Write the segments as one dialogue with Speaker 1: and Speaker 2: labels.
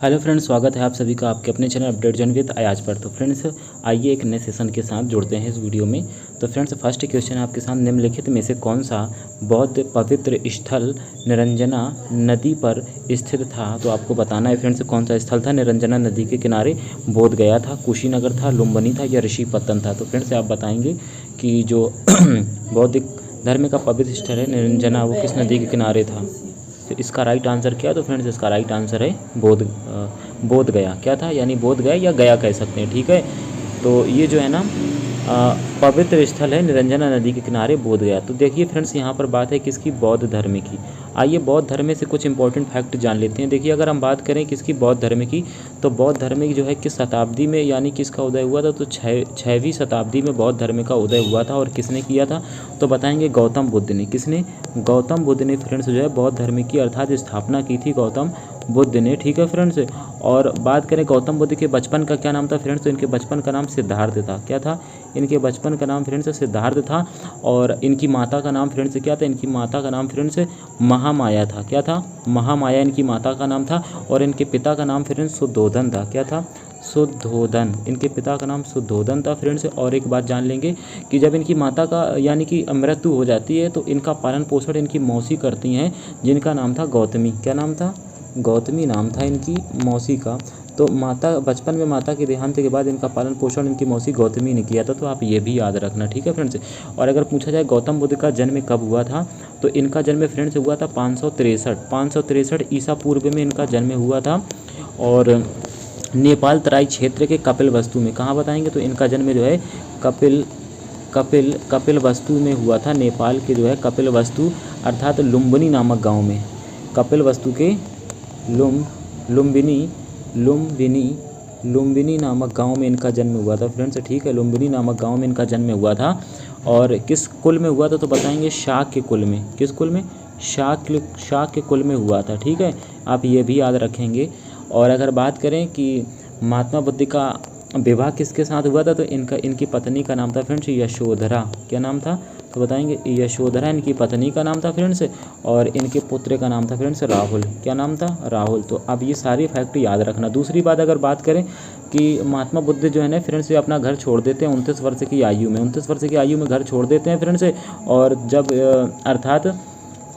Speaker 1: Hello friends, स्वागत है आप सभी का आपके अपने channel update John with Ayaz पर। तो फ्रेंड्स, आइए एक नए सेशन के साथ जुड़ते हैं इस वीडियो में। तो फ्रेंड्स, फर्स्ट क्वेश्चन आपके साथ निम्नलिखित में से कौन सा बौद्ध पवित्र स्थल निरंजना नदी पर स्थित था। तो आपको बताना है फ्रेंड्स कौन सा स्थल था। निरंजना नदी के किनारे बोध गया था, कुशीनगर था, लुम्बिनी था या ऋषिपतन था। तो फ्रेंड्स आप बताएंगे कि जो बौद्ध धर्म का पवित्र स्थल है निरंजना, वो किस नदी के किनारे था। तो इसका राइट आंसर क्या है। तो फ्रेंड्स इसका राइट आंसर है बोध गया। क्या था, यानी बोध गया या गया कह सकते हैं। ठीक है, तो ये जो है ना पवित्र स्थल है निरंजना नदी के किनारे बोध गया। तो देखिए फ्रेंड्स, यहाँ पर बात है किसकी, बौद्ध धर्म की। आइए बौद्ध धर्म से कुछ इंपॉर्टेंट फैक्ट जान लेते हैं। देखिए अगर हम बात करें किसकी, बौद्ध धर्म की, तो बौद्ध धर्म की जो है किस शताब्दी में यानी किसका उदय हुआ था। तो 6वीं शताब्दी में बौद्ध धर्म का उदय हुआ था। और किसने किया था, तो बताएंगे गौतम बुद्ध ने। किसने, गौतम बुद्ध ने फ्रेंड्स जो है बौद्ध धर्म की अर्थात स्थापना की थी गौतम बुद्ध ने। ठीक है फ्रेंड्स, और बात करें गौतम बुद्ध के बचपन का क्या नाम था फ्रेंड्स, तो इनके बचपन का नाम सिद्धार्थ था। क्या था, इनके बचपन का नाम फ्रेंड्स सिद्धार्थ था। और इनकी माता का नाम फ्रेंड्स क्या था, इनकी माता का नाम फ्रेंड्स महामाया था। क्या था, महामाया इनकी माता का नाम था। और इनके पिता का नाम फ्रेंड्स शुद्धोधन था। क्या था, शुद्धोधन। इनके पिता का नाम शुद्धोधन था फ्रेंड्स। और एक बात जान लेंगे कि जब इनकी माता का यानी कि मृत्यु हो जाती है तो इनका पालन पोषण इनकी मौसी करती हैं, जिनका नाम था गौतमी। क्या नाम था, गौतमी नाम था इनकी मौसी का। तो माता बचपन में माता के देहांत के बाद इनका पालन पोषण इनकी मौसी गौतमी ने किया था। तो आप ये भी याद रखना। ठीक है फ्रेंड्स, और अगर पूछा जाए गौतम बुद्ध का जन्म कब हुआ था, तो इनका जन्म फ्रेंड्स हुआ था 563 ईसा पूर्व में इनका जन्म हुआ था। और नेपाल तराई क्षेत्र के कपिलवस्तु में, कहाँ बताएंगे, तो इनका जन्म जो है कपिलवस्तु में हुआ था। नेपाल के जो है कपिलवस्तु अर्थात लुम्बिनी नामक गांव में, कपिलवस्तु के लुम्बिनी नामक गांव में इनका जन्म हुआ था फ्रेंड्स। ठीक है, लुम्बिनी नामक गांव में इनका जन्म हुआ था। और किस कुल में हुआ था, तो बताएंगे शाक के कुल में। किस कुल में, शाक के कुल में हुआ था। ठीक है, आप ये भी याद रखेंगे। और अगर बात करें कि महात्मा बुद्ध का विवाह किसके साथ हुआ था, तो इनकी पत्नी का नाम था फ्रेंड्स यशोधरा। क्या नाम था, तो बताएंगे यशोधरा इनकी पत्नी का नाम था फ्रेंड्स। और इनके पुत्र का नाम था फ्रेंड्स राहुल। क्या नाम था, राहुल। तो अब ये सारी फैक्ट याद रखना। दूसरी बात अगर बात करें कि महात्मा बुद्ध जो है ना फ्रेंड्स, ये अपना घर छोड़ देते हैं 29 वर्ष की आयु में। 29 वर्ष की आयु में घर छोड़ देते हैं फ्रेंड्स। और जब अर्थात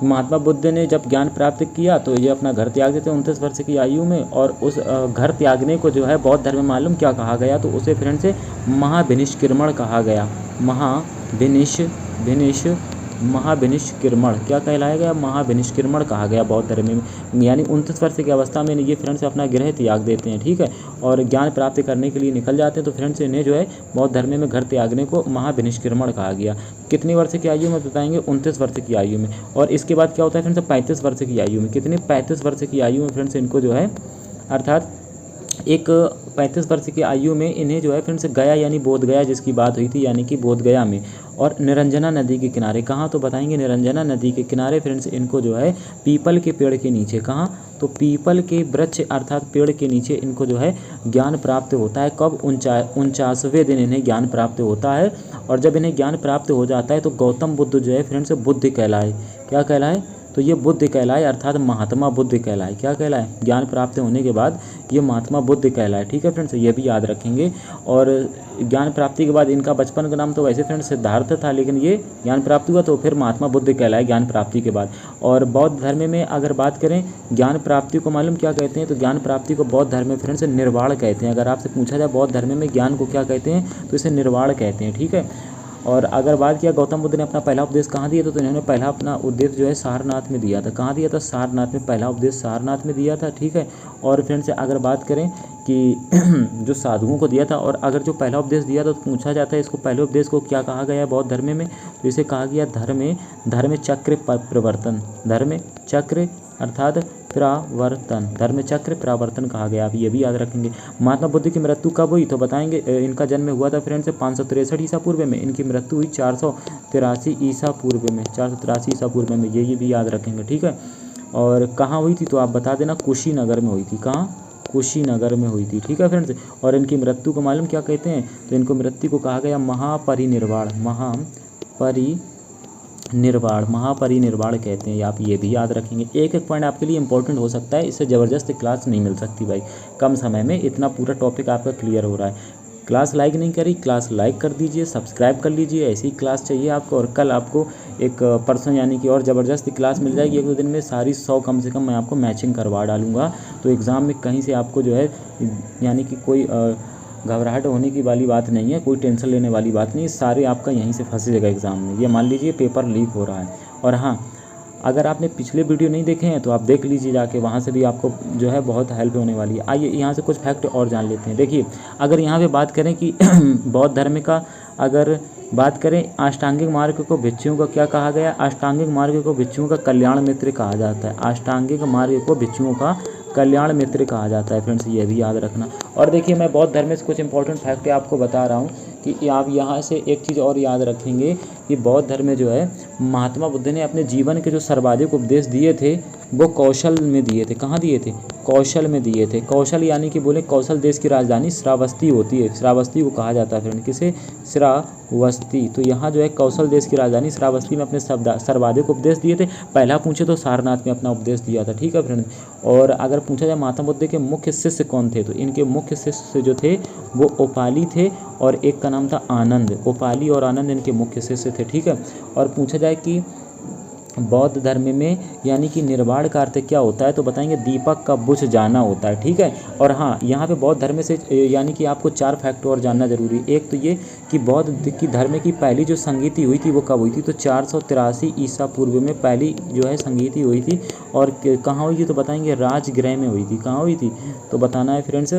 Speaker 1: महात्मा बुद्ध ने जब ज्ञान प्राप्त किया तो ये अपना घर त्याग देते हैं 29 वर्ष की आयु में। और उस घर त्यागने को जो है बौद्ध धर्म में मालूम क्या कहा गया, तो उसे फ्रेंड्स से महाविनिष्क्रमण कहा गया। महाविनिष्क्रमण क्या कहलाया गया, महाविनिष्क्रमण कहा गया बौद्ध धर्म में। यानी 29 वर्ष की अवस्था में ये फ्रेंड्स अपना गृह त्याग देते हैं। ठीक है, और ज्ञान प्राप्त करने के लिए निकल जाते हैं। तो फ्रेंड्स इन्हें जो है बौद्ध धर्म में घर त्यागने को महाविनिष्क्रमण कहा गया। कितनी वर्ष की आयु में, बताएंगे 29 वर्ष की आयु में। और इसके बाद क्या होता है फ्रेंड्स, 35 वर्ष की आयु में। कितने, 35 वर्ष की आयु में फ्रेंड्स इनको जो है अर्थात एक 35 वर्ष की आयु में इन्हें जो है फ्रेंड्स गया यानी बोध गया जिसकी बात हुई थी, यानी कि बोध गया में। और निरंजना नदी के किनारे, कहाँ, तो बताएंगे निरंजना नदी के किनारे फ्रेंड्स इनको जो है पीपल के पेड़ के नीचे, कहाँ, तो पीपल के वृक्ष अर्थात पेड़ के नीचे इनको जो है ज्ञान प्राप्त होता है। कब, 49वें दिन इन्हें ज्ञान प्राप्त होता है। और जब इन्हें ज्ञान प्राप्त हो जाता है तो गौतम बुद्ध जो है फ्रेंड्स बुद्ध कहलाए। क्या कहलाए, तो ये बुद्ध कहलाए अर्थात महात्मा बुद्ध कहलाए। क्या कहलाए, ज्ञान प्राप्त होने के बाद ये महात्मा बुद्ध कहलाए। ठीक है फ्रेंड्स, ये भी याद रखेंगे। और ज्ञान प्राप्ति के बाद इनका बचपन का नाम तो वैसे फ्रेंड्स सिद्धार्थ था, लेकिन ये ज्ञान प्राप्त हुआ तो फिर महात्मा बुद्ध कहलाए ज्ञान प्राप्ति के बाद। और बौद्ध धर्म में अगर बात करें ज्ञान प्राप्ति को मालूम क्या कहते हैं, तो ज्ञान प्राप्ति को बौद्ध धर्म में फ्रेंड्स निर्वाण कहते हैं। अगर आपसे पूछा जाए बौद्ध धर्म में ज्ञान को क्या कहते हैं, तो इसे निर्वाण कहते हैं। ठीक है, और अगर बात किया गौतम बुद्ध ने अपना पहला उपदेश कहाँ दिया था, तो इन्होंने पहला अपना उपदेश जो है सारनाथ में दिया था। कहाँ दिया था, सारनाथ में, पहला उपदेश सारनाथ में दिया था। ठीक है, और फ्रेंड्स अगर बात करें कि जो साधुओं को दिया था, और अगर जो पहला उपदेश दिया था तो पूछा जाता है इसको पहले उपदेश को क्या कहा गया है बौद्ध धर्म में, तो इसे कहा गया धर्म चक्र प्रवर्तन। धर्म चक्र अर्थात प्रावर्तन, धर्म चक्र प्रावर्तन कहा गया। आप ये भी याद रखेंगे। महात्मा बुद्ध की मृत्यु कब हुई, तो बताएंगे इनका जन्म हुआ था फ्रेंड्स 563 ईसा पूर्व में। इनकी मृत्यु हुई 483 ईसा पूर्व में, 483 ईसा पूर्व में। ये भी याद रखेंगे। ठीक है, और कहाँ हुई थी, तो आप बता देना, कुशीनगर में हुई थी। कहाँ, कुशीनगर में हुई थी। ठीक है फ्रेंड्स, और इनकी मृत्यु को मालूम क्या कहते हैं, तो इनको मृत्यु को कहा गया महापरिनिर्वाण। निर्वाण, महापरिनिर्वाण कहते हैं, आप ये भी याद रखेंगे। एक एक पॉइंट आपके लिए इंपॉर्टेंट हो सकता है, इससे ज़बरदस्त क्लास नहीं मिल सकती भाई, कम समय में इतना पूरा टॉपिक आपका क्लियर हो रहा है। क्लास लाइक नहीं करी, क्लास लाइक कर दीजिए, सब्सक्राइब कर लीजिए, ऐसी क्लास चाहिए आपको। और कल आपको एक पर्सन यानी कि और ज़बरदस्त क्लास मिल जाएगी, 1-2 दिन में सारी 100 कम से कम मैं आपको मैचिंग करवा डालूंगा। तो एग्ज़ाम में कहीं से आपको जो है यानी कि कोई घबराहट होने की वाली बात नहीं है, कोई टेंशन लेने वाली बात नहीं है, सारे आपका यहीं से फंसेगा एग्ज़ाम में। ये मान लीजिए पेपर लीक हो रहा है। और हाँ, अगर आपने पिछले वीडियो नहीं देखे हैं तो आप देख लीजिए जाके, वहाँ से भी आपको जो है बहुत हेल्प होने वाली है। आइए यहाँ से कुछ फैक्ट और जान लेते हैं। देखिए, अगर यहाँ पे बात करें कि बौद्ध धर्म का अगर बात करें, अष्टांगिक मार्ग को भिक्षुओं का क्या कहा गया? अष्टांगिक मार्ग को भिक्षुओं का कल्याण मित्र कहा जाता है। अष्टांगिक मार्ग को भिक्षुओं का कल्याण मित्र कहा जाता है फ्रेंड्स, ये भी याद रखना। और देखिए, मैं बौद्ध धर्म से कुछ इंपॉर्टेंट फैक्ट आपको बता रहा हूँ कि आप यहाँ से एक चीज़ और याद रखेंगे कि बौद्ध धर्म में जो है महात्मा बुद्ध ने अपने जीवन के जो सर्वाधिक उपदेश दिए थे वो कौशल में दिए थे। कहाँ दिए थे? कौशल में दिए थे। कौशल यानी कि बोले कौशल देश की राजधानी श्रावस्ती होती है, श्रावस्ती को कहा जाता है फ्रेंड, किसे? श्रावस्ती। तो यहाँ जो है कौशल देश की राजधानी श्रावस्ती में अपने सर्वाधिक उपदेश दिए थे। पहला पूछे तो सारनाथ में अपना उपदेश दिया था, ठीक है फ्रेंड। और अगर पूछा जाए महात्मा बुद्ध के मुख्य शिष्य कौन थे, तो इनके मुख्य शिष्य जो थे वो ओपाली थे और एक का नाम था आनंद। ओपाली और आनंद इनके मुख्य शिष्य थे, ठीक है। और पूछा जाए कि बौद्ध धर्म में यानी कि निर्वाण का अर्थ क्या होता है, तो बताएंगे दीपक का बुझ जाना होता है, ठीक है। और हाँ, यहाँ पे बौद्ध धर्म से यानी कि आपको 4 फैक्ट और जानना जरूरी है। एक तो ये कि बौद्ध की धर्म की पहली जो संगीति हुई थी वो कब हुई थी, तो 483 ईसा पूर्व में पहली जो है संगीति हुई थी। और कहाँ हुई थी, तो बताएंगे राजगृह में हुई थी। कहाँ हुई थी, तो बताना है फ्रेंड्स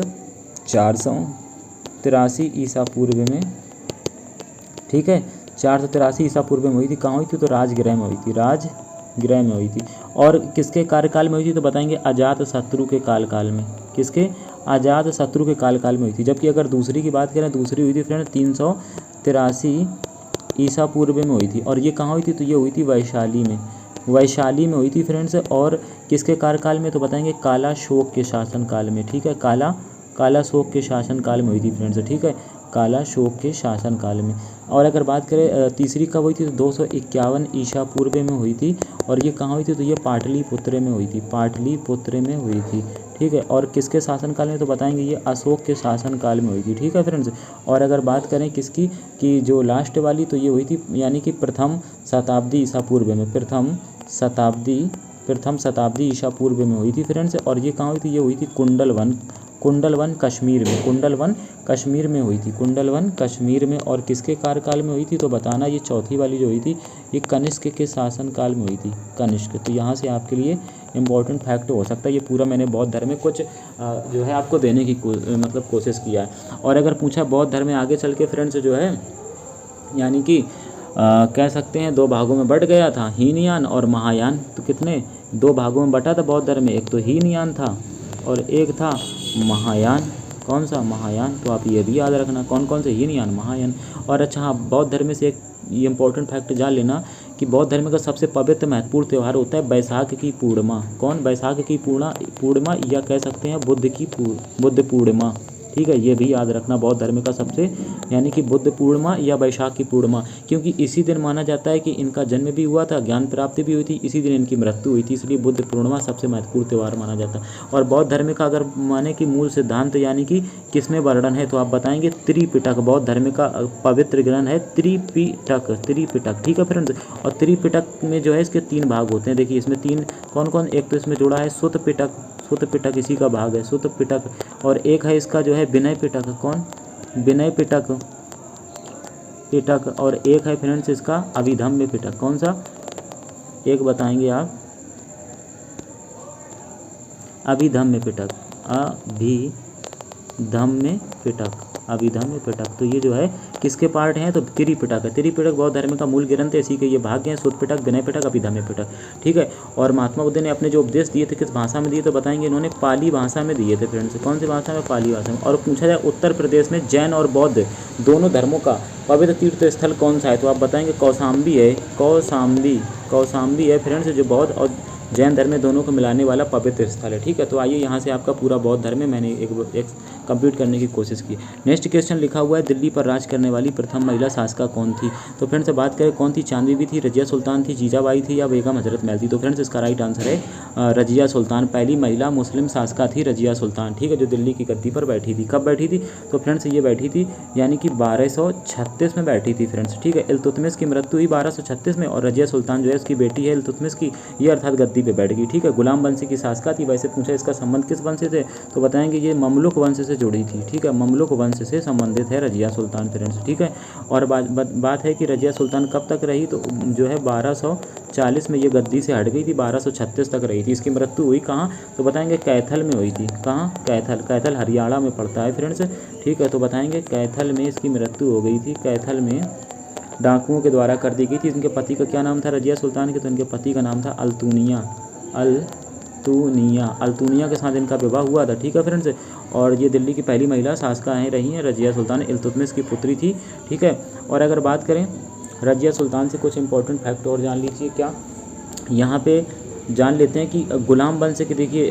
Speaker 1: 483 ईसा पूर्व में, ठीक है। 483 ईसा पूर्व में हुई थी। कहाँ हुई थी, तो राजगृह में हुई थी, राजगृह में हुई थी। और किसके कार्यकाल में हुई थी, तो बताएंगे अजात शत्रु के काल में। किसके? अजात शत्रु के काल में हुई थी। जबकि अगर दूसरी की बात करें, दूसरी हुई थी फ्रेंड 383 ईसा पूर्व में हुई थी। और ये कहाँ हुई थी, तो ये हुई थी वैशाली में, वैशाली में हुई थी फ्रेंड्स। और किसके कार्यकाल में, तो बताएंगे कालाशोक के शासनकाल में, ठीक है। कालाशोक के शासनकाल में हुई थी फ्रेंड्स, ठीक है, कालाशोक के शासनकाल में। और अगर बात करें तीसरी कब हुई थी, तो 251 ईसा पूर्व में हुई थी। और ये कहाँ हुई थी, तो ये पाटलिपुत्र में हुई थी, पाटलिपुत्र में हुई थी, ठीक है। और किसके शासनकाल में, तो बताएंगे ये अशोक के शासनकाल में हुई थी, ठीक है फ्रेंड्स। और अगर बात करें किसकी, कि जो लास्ट वाली, तो ये हुई थी यानी कि प्रथम शताब्दी ईसा पूर्व में, प्रथम शताब्दी ईसा पूर्व में हुई थी फ्रेंड्स। और ये कहाँ हुई थी, ये हुई थी कुंडलवन कश्मीर में, कुंडलवन कश्मीर में हुई थी, कुंडलवन कश्मीर में। और किसके कार्यकाल में हुई थी, तो बताना ये चौथी वाली जो हुई थी ये कनिष्क के शासनकाल में हुई थी, कनिष्क। तो यहाँ से आपके लिए इम्पोर्टेंट फैक्ट हो सकता है। ये पूरा मैंने बौद्ध धर्म में कुछ जो है आपको देने की मतलब कोशिश किया है। और अगर पूछा बौद्ध धर्म में आगे चल के फ्रेंड्स जो है यानी कि कह सकते हैं 2 भागों में बट गया था, हीनयान और महायान। तो कितने 2 भागों में बटा था बौद्ध धर्म में, एक तो हीनयान था और एक था महायान। कौन सा? महायान। तो आप ये भी याद रखना कौन कौन से, हीनयान, महायान। और अच्छा हाँ, बौद्ध धर्म से एक ये इंपॉर्टेंट फैक्ट जान लेना कि बौद्ध धर्म का सबसे पवित्र महत्वपूर्ण त्यौहार होता है बैसाख की पूर्णिमा। कौन? बैसाख की पूर्णिमा, या कह सकते हैं बुद्ध पूर्णिमा, ठीक है। ये भी याद रखना बौद्ध धर्म का सबसे यानी कि बुद्ध पूर्णिमा या बैसाख की पूर्णिमा, क्योंकि इसी दिन माना जाता है कि इनका जन्म भी हुआ था, ज्ञान प्राप्ति भी हुई थी, इसी दिन इनकी मृत्यु हुई थी, इसलिए बुद्ध पूर्णिमा सबसे महत्वपूर्ण त्यौहार माना जाता है। और बौद्ध धर्म का अगर माने कि मूल सिद्धांत यानी कि किसमें वर्णन है, तो आप बताएंगे त्रिपिटक। बौद्ध धर्म का पवित्र ग्रंथ है त्रिपिटक, ठीक है फ्रेंड्स। और त्रिपिटक में जो है इसके 3 भाग होते हैं। देखिए इसमें 3 कौन कौन, एक तो इसमें जुड़ा है सुत्त पिटक इसी का भाग है, सुत्त पिटक। और एक है इसका जो है विनय पिटक। कौन? विनय पिटक। और एक है फ्रेंड्स इसका अभिधम्य पिटक। कौन सा? एक बताएंगे आप, अभिधम्य पिटक, अभिधम्य पिटक। तो ये जो है किसके पार्ट हैं, तो त्रिपिटक है। त्रिपिटक बौद्ध धर्म का मूल ग्रंथ है, इसी के ये भाग हैं, सुत्त पिटक, विनय पिटक, अभिधम्य पिटक, ठीक है। और महात्मा बुद्ध ने अपने जो उपदेश दिए थे किस भाषा में दिए, तो बताएंगे इन्होंने पाली भाषा में दिए थे फ्रेंड्स। कौन सी भाषा में? पाली भाषा में। और पूछा जाए उत्तर प्रदेश में जैन और बौद्ध दोनों धर्मों का पवित्र तीर्थ स्थल कौन सा है, तो आप बताएंगे कौशाम्बी है, कौशाम्बी है फ्रेंड्स, जो बौद्ध और जैन धर्म में दोनों को मिलाने वाला पवित्र स्थल है। ठीक है, तो आइए यहाँ से आपका पूरा बौद्ध धर्म है मैंने एक कंप्लीट करने की कोशिश की। नेक्स्ट क्वेश्चन लिखा हुआ है, दिल्ली पर राज करने वाली प्रथम महिला शासिका कौन थी? तो फ्रेंड्स बात करें कौन थी, चांद बीबी थी, रजिया सुल्तान थी, जीजाबाई थी या बेगम हजरत महल थी? तो फ्रेंड्स इसका राइट आंसर है रजिया सुल्तान। पहली महिला मुस्लिम शासिका थी रजिया सुल्तान। ठीक है, जो दिल्ली की गद्दी पर बैठी थी। कब बैठी थी? तो फ्रेंड्स ये बैठी थी यानी कि 1236 में बैठी थी फ्रेंड्स। ठीक है, इल्तुतमिश की मृत्यु हुई 1236 में और रजिया सुल्तान जो है उसकी बेटी है इल्तुतमिश की, ये अर्थात गद्दी पे बैठ गई। ठीक है, गुलाम वंश की शासिका थी। वैसे पूछा इसका संबंध किस वंश से? तो बताएंगे ये ममलुक वंश से जुड़ी थी। ठीक है, ममलुक वंश से संबंधित है रजिया सुल्तान फ्रेंड्स। ठीक है, और बात है कि रजिया सुल्तान कब तक रही? तो जो है 1240 में ये गद्दी से हट गई थी, 1236 तक रही थी। इसकी मृत्यु हुई कहाँ? तो बताएंगे कैथल में हुई थी। कहाँ? कैथल हरियाणा में पड़ता है फ्रेंड्स। ठीक है, तो बताएंगे कैथल में इसकी मृत्यु हो गई थी। कैथल में डाकुओं के द्वारा कर दी गई थी। इनके पति का क्या नाम था रजिया सुल्तान के? तो इनके पति का नाम था अल्तुनिया के साथ इनका विवाह हुआ था। ठीक है फ्रेंड्स, और ये दिल्ली की पहली महिला शासिका रही हैं। रजिया सुल्तान इल्तुतमिश की पुत्री थी। ठीक है, और अगर बात करें रजिया सुल्तान से कुछ इंपॉर्टेंट फैक्ट और जान लीजिए। क्या यहाँ पे जान लेते हैं कि गुलाम वंश के देखिए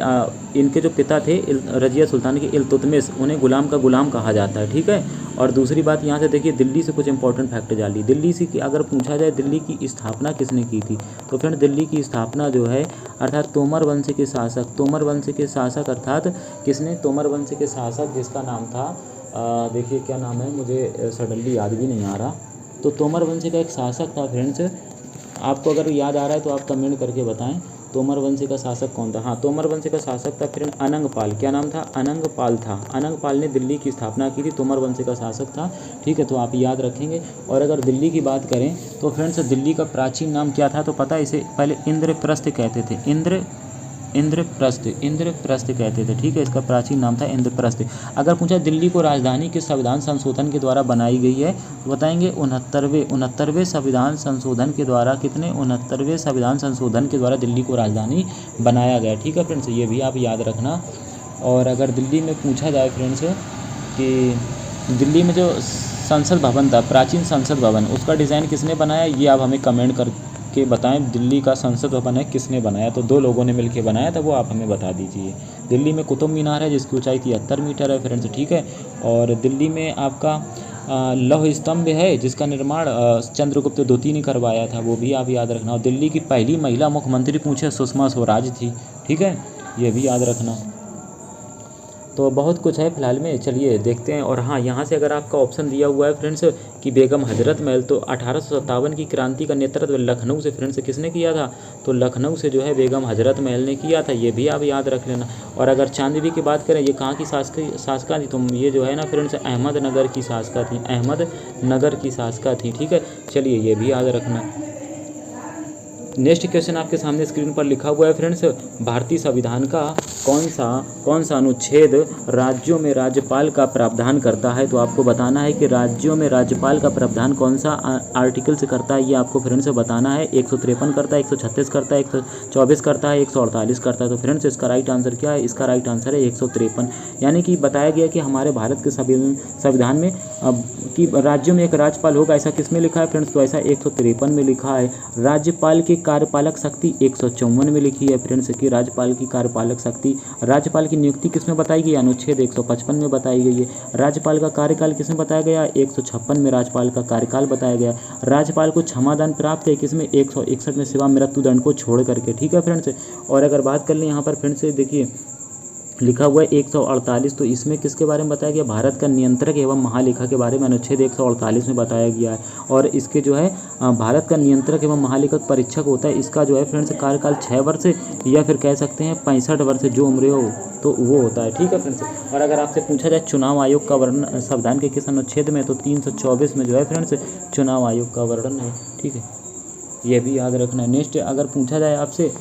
Speaker 1: इनके जो पिता थे रजिया सुल्तान के इल्तुतमिश, उन्हें गुलाम का गुलाम कहा जाता है। ठीक है, और दूसरी बात यहाँ से देखिए दिल्ली से कुछ इंपॉर्टेंट फैक्ट जान ली। दिल्ली से अगर पूछा जाए दिल्ली की स्थापना किसने की थी? तो फ्रेंड दिल्ली की स्थापना जो है अर्थात तोमर वंश के शासक अर्थात किसने? तोमर वंश के शासक जिसका नाम था देखिए क्या नाम है, मुझे सडनली याद भी नहीं आ रहा। तो तोमर वंश का एक शासक था फ्रेंड्स, आपको अगर याद आ रहा है तो आप कमेंट करके बताएं तोमर वंश का शासक कौन था। हाँ, तोमर वंश का शासक था फ्रेंड अनंगपाल। क्या नाम था? अनंगपाल था। अनंगपाल ने दिल्ली की स्थापना की थी, तोमर वंश का शासक था। ठीक है, तो आप याद रखेंगे। और अगर दिल्ली की बात करें तो फ्रेंड्स दिल्ली का प्राचीन नाम क्या था? तो पता है इसे पहले इंद्रप्रस्थ कहते थे। इंद्रप्रस्थ कहते थे। ठीक है, इसका प्राचीन नाम था इंद्रप्रस्थ। अगर पूछा दिल्ली को राजधानी किस संविधान संशोधन के द्वारा बनाई गई है? तो बताएंगे 69वें संविधान संशोधन के द्वारा। कितने? 69वें संविधान संशोधन के द्वारा दिल्ली को राजधानी बनाया गया। ठीक है फ्रेंड्स, ये भी आप याद रखना। और अगर दिल्ली में पूछा जाए फ्रेंड्स कि दिल्ली में जो संसद भवन था, प्राचीन संसद भवन, उसका डिज़ाइन किसने बनाया? ये आप हमें कमेंट के बताएं दिल्ली का संसद भवन है किसने बनाया? तो 2 लोगों ने मिलकर बनाया था, वो आप हमें बता दीजिए। दिल्ली में कुतुब मीनार है जिसकी ऊंचाई 73 मीटर है फ्रेंड्स। ठीक है, और दिल्ली में आपका लौह स्तंभ है जिसका निर्माण चंद्रगुप्त द्वितीय ने करवाया था, वो भी आप याद रखना। और दिल्ली की पहली महिला मुख्यमंत्री पूछे सुषमा स्वराज थी। ठीक है, ये भी याद रखना। तो बहुत कुछ है फिलहाल में, चलिए देखते हैं। और हाँ, यहाँ से अगर आपका ऑप्शन दिया हुआ है फ्रेंड्स कि बेगम हजरत महल, तो 1857 की क्रांति का नेतृत्व लखनऊ से फ्रेंड्स किसने किया था? तो लखनऊ से जो है बेगम हजरत महल ने किया था, ये भी आप याद रख लेना। और अगर चांद बीबी की बात करें, ये कहाँ की शासिका थी? तो ये जो है ना फ्रेंड्स अहमदनगर की शासिका थी। अहमदनगर की शासिका थी। ठीक है, चलिए ये भी याद रखना। नेक्स्ट क्वेश्चन आपके सामने स्क्रीन पर लिखा हुआ है फ्रेंड्स, भारतीय संविधान का कौन सा अनुच्छेद राज्यों में राज्यपाल का प्रावधान करता है? तो आपको बताना है कि राज्यों में राज्यपाल का प्रावधान कौन सा आर्टिकल से करता है, ये आपको फ्रेंड्स बताना है। 153 करता है, 136 करता है, 124 करता है, 148 करता है। तो फ्रेंड्स इसका राइट आंसर क्या है? इसका राइट आंसर है 153। यानी कि बताया गया कि हमारे भारत के संविधान में कि राज्यों में एक राज्यपाल होगा, ऐसा किस में लिखा है फ्रेंड्स? तो ऐसा 153 में लिखा है। राज्यपाल की कार्यपालक शक्ति 154 में लिखी है फ्रेंड्स कि राज्यपाल की कार्यपालक शक्ति। राज्यपाल की नियुक्ति किसमें बताई गई? अनुच्छेद 155 में बताई गई है। राज्यपाल का कार्यकाल किसमें बताया गया? 156 में राज्यपाल का कार्यकाल बताया गया। राज्यपाल को क्षमादान प्राप्त है किसमें? 161 में सिवा मृत्युदंड को छोड़ करके। ठीक है फ्रेंड्स, और अगर बात कर लें यहाँ पर फ्रेंड्स देखिए लिखा हुआ है 148, तो इसमें किसके बारे में बताया गया? भारत का नियंत्रक एवं महालेखा के बारे में अनुच्छेद 148 में बताया गया है। और इसके जो है भारत का नियंत्रक एवं महालेखक परीक्षक होता है, इसका जो है फ्रेंड्स कार्यकाल 6 वर्ष या फिर कह सकते हैं 65 वर्ष जो उम्र हो तो वो होता है। ठीक है फ्रेंड्स, और अगर आपसे पूछा जाए चुनाव आयोग का वर्णन संविधान के किस अनुच्छेद में, तो 324 में जो है फ्रेंड्स चुनाव आयोग का वर्णन है। ठीक है, ये भी याद रखना है। नेक्स्ट अगर पूछा जाए आपसे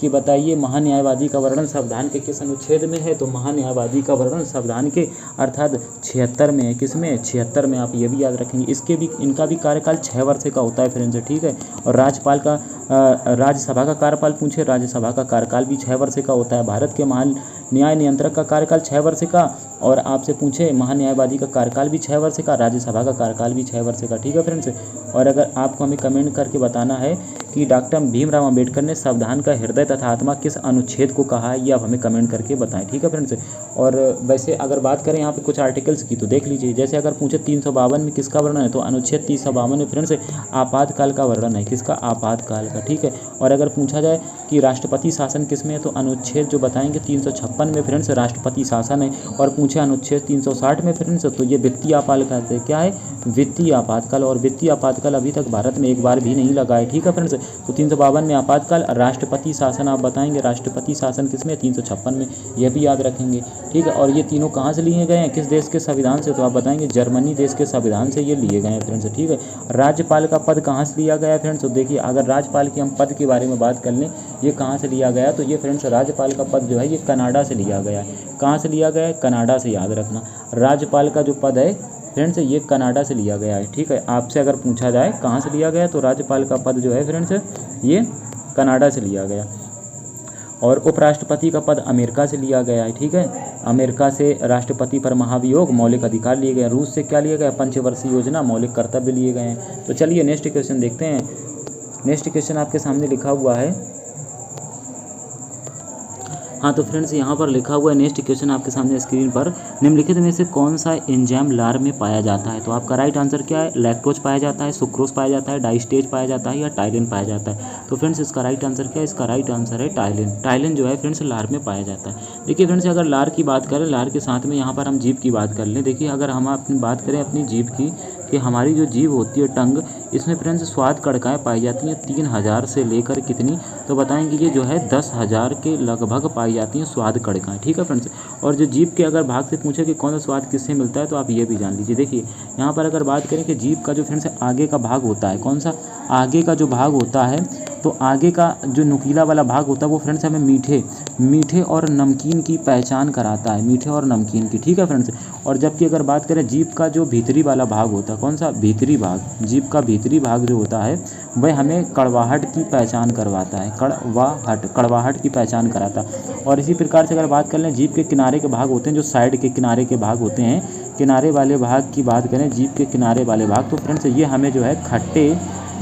Speaker 1: कि बताइए महान्यायवादी का वर्णन संविधान के किस अनुच्छेद में है, तो महान्यायवादी का वर्णन संविधान के अर्थात 76 में है। किसमें? 76 में। आप ये भी याद रखेंगे। इनका भी कार्यकाल 6 वर्ष का होता है फ्रेंड्स। ठीक है, और राज्यपाल का राज्यसभा का कार्यकाल पूछे, राज्यसभा का कार्यकाल भी 6 वर्ष का होता है। भारत के महान न्याय नियंत्रक का कार्यकाल 6 वर्ष का, और आपसे पूछे महान्यायवादी का कार्यकाल भी 6 वर्ष का, राज्यसभा का कार्यकाल भी 6 वर्ष का। ठीक है फ्रेंड्स। और अगर आपको हमें कमेंट करके बताना है कि डॉक्टर भीमराव अंबेडकर ने संविधान का हृदय तथा आत्मा किस अनुच्छेद को कहा है, ये आप हमें कमेंट करके बताएं। ठीक है फ्रेंड्स। और वैसे अगर बात करें यहाँ पे कुछ आर्टिकल्स की तो देख लीजिए, जैसे अगर पूछे 352 में किसका वर्णन है, तो अनुच्छेद 352 में फ्रेंड्स आपातकाल का वर्णन है। किसका? आपातकाल का। ठीक है। और अगर पूछा जाए कि राष्ट्रपति शासन किसमें है, तो अनुच्छेद जो बताएंगे 356 में फ्रेंड्स राष्ट्रपति शासन है। और पूछे अनुच्छेद 360 में फ्रेंड्स, तो ये वित्तीय आपातकाल है। क्या है? वित्तीय आपातकाल। और वित्तीय आपातकाल अभी तक भारत में एक बार भी नहीं लगा है। ठीक है फ्रेंड्स। तो 352 में आपातकाल, राष्ट्रपति शासन आप बताएंगे राष्ट्रपति शासन किसमें? 356 में। यह भी याद रखेंगे। ठीक है। और ये तीनों कहाँ से लिए गए हैं, किस देश के संविधान से, तो आप बताएंगे जर्मनी देश के संविधान से ये लिए गए हैं फ्रेंड्स। ठीक है। राज्यपाल का पद कहाँ से लिया गया है फ्रेंड्स, तो देखिए अगर राज्यपाल की हम पद के बारे में बात कर लें, ये कहाँ से लिया गया, तो ये फ्रेंड्स राज्यपाल का पद जो है ये कनाडा से लिया गया है। कहाँ से लिया गया है? कनाडा से। याद रखना, राज्यपाल का जो पद है फ्रेंड्स ये कनाडा से लिया गया है। ठीक है। आपसे अगर पूछा जाए कहाँ से लिया गया, तो राज्यपाल का पद जो है फ्रेंड्स ये कनाडा से लिया गया। और उपराष्ट्रपति का पद अमेरिका से लिया गया है। ठीक है। अमेरिका से राष्ट्रपति पर महाभियोग, मौलिक अधिकार लिए गए। रूस से क्या लिया गया? पंचवर्षीय योजना, मौलिक कर्तव्य लिए गए हैं। तो चलिए नेक्स्ट क्वेश्चन देखते हैं। नेक्स्ट क्वेश्चन आपके सामने लिखा हुआ है। हाँ तो फ्रेंड्स यहाँ पर लिखा हुआ है नेक्स्ट क्वेश्चन आपके सामने स्क्रीन पर, निम्नलिखित में से कौन सा एंजाइम लार में पाया जाता है, तो आपका राइट आंसर क्या है? लैक्टोज पाया जाता है, सुक्रोज पाया जाता है, डाइस्टेज पाया जाता है, या टाइलिन पाया जाता है। तो फ्रेंड्स इसका राइट आंसर क्या है? इसका राइट आंसर है टाइलिन। टाइलिन जो है फ्रेंड्स लार में पाया जाता है। देखिए फ्रेंड्स अगर लार की बात करें, लार के साथ में यहाँ पर हम जीभ की बात कर लें। देखिए अगर हम अपनी बात करें अपनी जीभ की, कि हमारी जो जीभ होती है टंग, इसमें फ्रेंड्स स्वाद कणिकाएँ पाई जाती हैं 3000 से लेकर कितनी, तो बताएंगे ये जो है 10,000 के लगभग पाई जाती हैं स्वाद कणिकाएँ। ठीक है फ्रेंड्स। और जो जीभ के अगर भाग से पूछे कि कौन सा स्वाद किससे मिलता है, तो आप ये भी जान लीजिए। देखिए यहाँ पर अगर बात करें कि जीभ का जो फ्रेंड्स आगे का भाग होता है, कौन सा? आगे का जो भाग होता है, तो आगे का जो नुकीला वाला भाग होता है वो फ्रेंड्स हमें मीठे और नमकीन की पहचान कराता है, मीठे और नमकीन की। ठीक है फ्रेंड्स। और जबकि अगर बात करें जीभ का जो भीतरी वाला भाग होता है, कौन सा? भीतरी भाग। जीभ का भीतरी भाग जो होता है वह हमें कड़वाहट की पहचान करवाता है, कड़वाहट की पहचान कराता है। और इसी प्रकार से अगर बात कर लें जीभ के किनारे के भाग होते हैं, जो साइड के किनारे के भाग होते हैं, किनारे वाले भाग की बात करें, जीभ के किनारे वाले भाग, तो फ्रेंड्स ये हमें जो है खट्टे,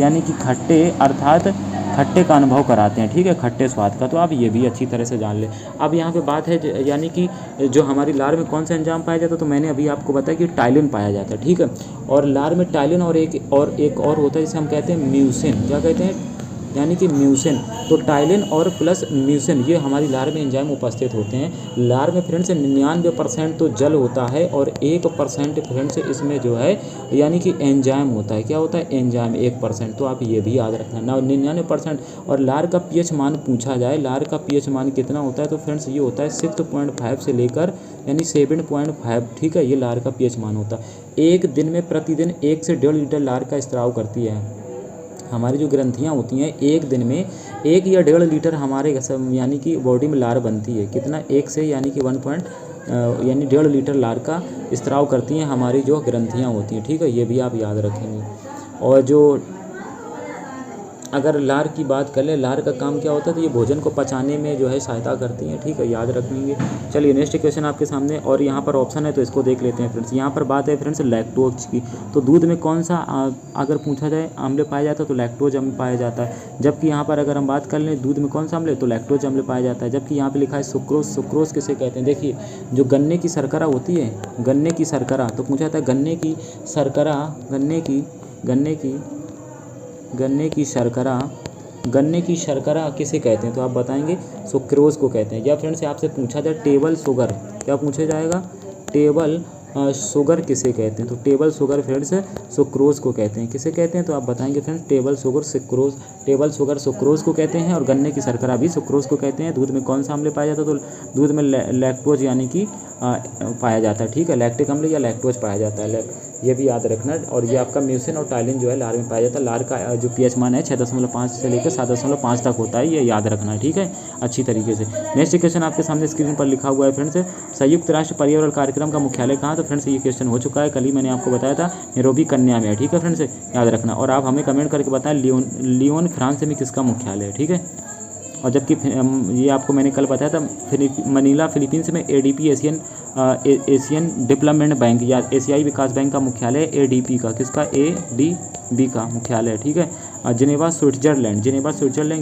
Speaker 1: यानी कि खट्टे अर्थात खट्टे का अनुभव कराते हैं। ठीक है, खट्टे स्वाद का। तो आप ये भी अच्छी तरह से जान लें। अब यहाँ पे बात है यानी कि जो हमारी लार में कौन सा एंजाइम पाया जाता है, तो मैंने अभी आपको बताया कि टाइलिन पाया जाता है। ठीक है। और लार में टाइलिन और एक और होता है जिसे हम कहते हैं म्यूसिन। क्या कहते हैं? यानी कि म्यूसिन। तो टाइलिन और प्लस म्यूसिन ये हमारी लार में एंजाइम उपस्थित होते हैं। लार में फ्रेंड्स 99% तो जल होता है और 1% फ्रेंड्स इसमें जो है यानी कि एंजाइम होता है। क्या होता है? एंजाइम 1%। तो आप ये भी याद रखना ना, 99%। और लार का पीएच मान पूछा जाए, लार का पीएच मान कितना होता है, तो फ्रेंड्स ये होता है 6.5 से लेकर यानी 7.5। ठीक है, ये लार का पीएच मान होता है। एक दिन में प्रतिदिन 1 से 1.5 लीटर लार का स्त्राव करती है। हमारी जो ग्रंथियाँ होती हैं एक दिन में 1 या 1.5 लीटर हमारे यानी कि बॉडी में लार बनती है। कितना? 1 से यानी कि 1.5 लीटर लार का स्त्राव करती हैं हमारी जो ग्रंथियाँ होती हैं। ठीक है, ये भी आप याद रखेंगे। और जो अगर लार की बात कर ले, लार का काम क्या होता है, तो ये भोजन को पचाने में जो है सहायता करती हैं। ठीक है, याद रखेंगे। चलिए नेक्स्ट क्वेश्चन आपके सामने, और यहाँ पर ऑप्शन है तो इसको देख लेते हैं फ्रेंड्स। यहाँ पर बात है फ्रेंड्स लैक्टोज की। तो दूध में कौन सा अगर पूछा जाए अम्ल पाया जाता है, तो लैक्टोज अम्ल पाया जाता है। जबकि यहाँ पर अगर हम बात कर लें दूध में कौन सा अम्ल है, तो लैक्टोज अम्ल पाया जाता है। जबकि यहाँ पर लिखा है सुक्रोज। सुक्रोज किसे कहते हैं? देखिए जो गन्ने की शर्करा होती है, गन्ने की शर्करा, तो पूछा जाता है गन्ने की शर्करा, गन्ने की शर्करा किसे कहते हैं, तो आप बताएंगे सुक्रोज को कहते हैं। या फ्रेंड्स आपसे पूछा जाए टेबल शुगर, क्या पूछा जाएगा? टेबल शुगर किसे कहते हैं, तो टेबल शुगर फ्रेंड्स सुक्रोज को कहते हैं। किसे कहते हैं, तो आप बताएंगे फ्रेंड्स टेबल शुगर सुक्रोज को कहते हैं। और गन्ने की शर्करा भी सुक्रोज को कहते हैं। दूध में कौन सा अम्ल पाया जाता है, तो दूध में लैक्टोज यानी कि पाया जाता है। ठीक है, लैक्टिक अम्ल या लैक्टोज पाया जाता है। ये भी याद रखना। और ये आपका म्यूसिन और टाइलिन जो है लार में पाया जाता है। लार का जो पीएच मान है 6.5 से लेकर 7.5 तक होता है, ये याद रखना है, ठीक है, अच्छी तरीके से। नेक्स्ट क्वेश्चन आपके सामने स्क्रीन पर लिखा हुआ है फ्रेंड्स, संयुक्त राष्ट्र पर्यावरण कार्यक्रम का मुख्यालय कहाँ? तो फ्रेंड्स ये क्वेश्चन हो चुका है, कल ही मैंने आपको बताया था, नैरोबी कन्या में है, ठीक है फ्रेंड्स, याद रखना। और आप हमें कमेंट करके बताएं लियोन फ्रांस में किसका मुख्यालय है, ठीक है। और जबकि ये आपको मैंने कल बताया था मनीला फिलीपींस में एडीपी एशियन डेवलपमेंट बैंक या एशियाई विकास बैंक का मुख्यालय एडीपी का, किसका? एडीबी का मुख्यालय है, ठीक है। जिनेवा स्विट्जरलैंड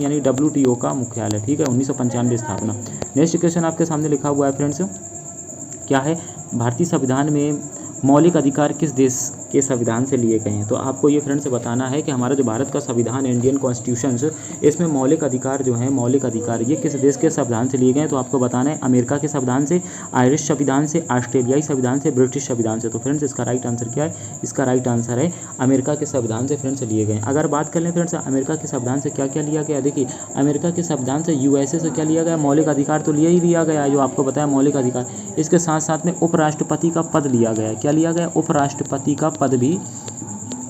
Speaker 1: यानी WTO का मुख्यालय, ठीक है, 1995 स्थापना। नेक्स्ट क्वेश्चन आपके सामने लिखा हुआ है फ्रेंड्स, क्या है? भारतीय संविधान में मौलिक अधिकार किस देश के संविधान से लिए गए हैं? तो आपको ये फ्रेंड्स बताना है कि हमारा जो भारत का संविधान, इंडियन कॉन्स्टिट्यूशन, इसमें मौलिक अधिकार जो है, मौलिक अधिकार ये किस देश के संविधान से लिए गए हैं? तो आपको बताना है अमेरिका के संविधान से, आयरिश संविधान से, ऑस्ट्रेलियाई संविधान से, ब्रिटिश संविधान से। तो फ्रेंड्स इसका राइट आंसर क्या है? इसका राइट आंसर है अमेरिका के संविधान से फ्रेंड्स लिए गए। अगर बात कर लें फ्रेंड्स अमेरिका के संविधान से क्या क्या लिया गया, देखिए अमेरिका के संविधान से USA से क्या लिया गया? मौलिक अधिकार तो लिया गया है, जो आपको बताया मौलिक अधिकार। इसके साथ साथ में उपराष्ट्रपति का पद लिया गया है। क्या लिया गया? उपराष्ट्रपति का पद भी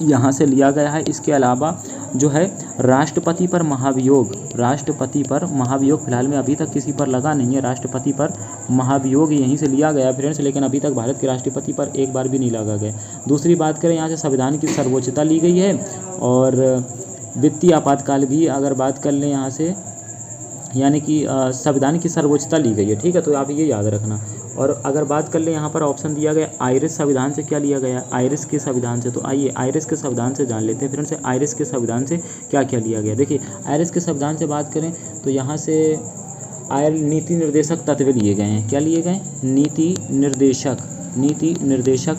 Speaker 1: यहाँ से लिया गया है। इसके अलावा जो है राष्ट्रपति पर महाभियोग फिलहाल में अभी तक किसी पर लगा नहीं है। राष्ट्रपति पर महाभियोग यहीं से लिया गया फ्रेंड्स, लेकिन अभी तक भारत के राष्ट्रपति पर एक बार भी नहीं लगा गया। दूसरी बात करें, यहाँ से संविधान की सर्वोच्चता ली गई है। और वित्तीय आपातकाल भी अगर बात कर लें यहाँ से, यानी कि संविधान की सर्वोच्चता ली गई है, ठीक है, तो आप ये याद रखना। और अगर बात कर ले, यहाँ पर ऑप्शन दिया गया आयरिश संविधान से क्या लिया गया? आयरिश के संविधान से। तो आइए आयरिश के संविधान से जान लेते हैं फ्रेंड्स, आयरिश के संविधान से क्या क्या लिया गया। देखिए आयरिश के संविधान से बात करें तो यहाँ से नीति निर्देशक तत्व लिए गए हैं। क्या लिए गए? नीति निर्देशक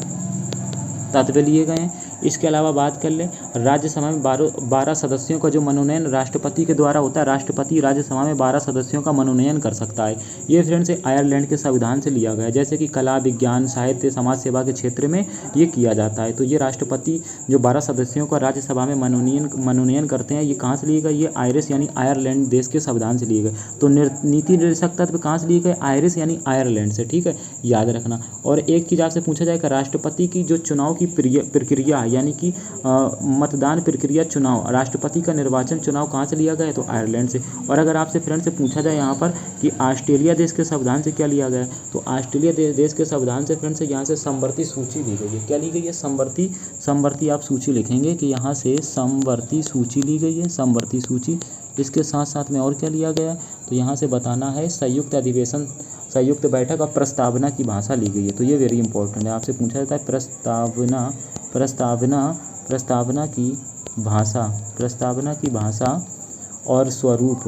Speaker 1: तत्व लिए गए हैं। इसके अलावा बात कर लें, राज्यसभा में 12 सदस्यों का जो मनोनयन राष्ट्रपति के द्वारा होता है, राष्ट्रपति राज्यसभा में 12 सदस्यों का मनोनयन कर सकता है। ये फ्रेंड्स आयरलैंड के संविधान से लिया गया है। जैसे कि कला, विज्ञान, साहित्य, समाज सेवा के क्षेत्र में ये किया जाता है। तो ये राष्ट्रपति जो 12 सदस्यों का राज्यसभा में मनोनयन करते हैं, ये कहाँ से लिए गए? ये आयरिश यानी आयरलैंड देश के संविधान से लिए गए। तो नीति निर्देशक तत्व कहाँ से लिए गए? आयरिश यानी आयरलैंड से, ठीक है, याद रखना। और एक चीज़ आपसे पूछा जाए कि राष्ट्रपति की जो चुनाव की प्रक्रिया यानी कि मतदान प्रक्रिया, चुनाव, राष्ट्रपति का निर्वाचन चुनाव कहाँ से लिया गया है? तो आयरलैंड से। और अगर आपसे फ्रेंड से पूछा जाए यहाँ पर कि ऑस्ट्रेलिया देश के संविधान से क्या लिया गया है, तो ऑस्ट्रेलिया देश के संविधान से फ्रेंड से यहाँ से समवर्ती सूची ली गई है। क्या ली गई है? समवर्ती आप सूची लिखेंगे कि यहाँ से समवर्ती सूची ली गई है, समवर्ती सूची। इसके साथ साथ में और क्या लिया गया है? तो यहाँ से बताना है संयुक्त अधिवेशन, संयुक्त बैठक और प्रस्तावना की भाषा ली गई है। तो ये वेरी इंपॉर्टेंट है, आपसे पूछा जाता है प्रस्तावना की भाषा और स्वरूप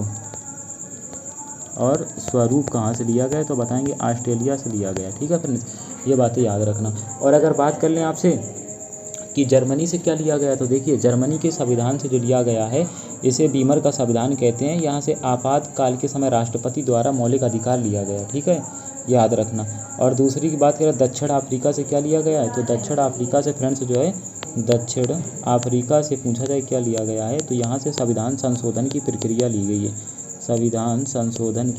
Speaker 1: कहाँ से लिया गया? तो बताएंगे ऑस्ट्रेलिया से लिया गया, ठीक है फ्रेंड्स, ये बातें याद रखना। और अगर बात कर लें आपसे कि जर्मनी से क्या लिया गया, तो देखिए जर्मनी के संविधान से जो लिया गया है, इसे बीमर का संविधान कहते हैं। यहाँ से आपातकाल के समय राष्ट्रपति द्वारा मौलिक अधिकार लिया गया, ठीक है, याद रखना। और दूसरी की बात करें दक्षिण अफ्रीका से क्या लिया गया है, तो दक्षिण अफ्रीका से फ्रेंड्स जो है, दक्षिण अफ्रीका से पूछा जाए क्या लिया गया है, तो यहाँ से संविधान संशोधन की प्रक्रिया ली गई है। संविधान संशोधन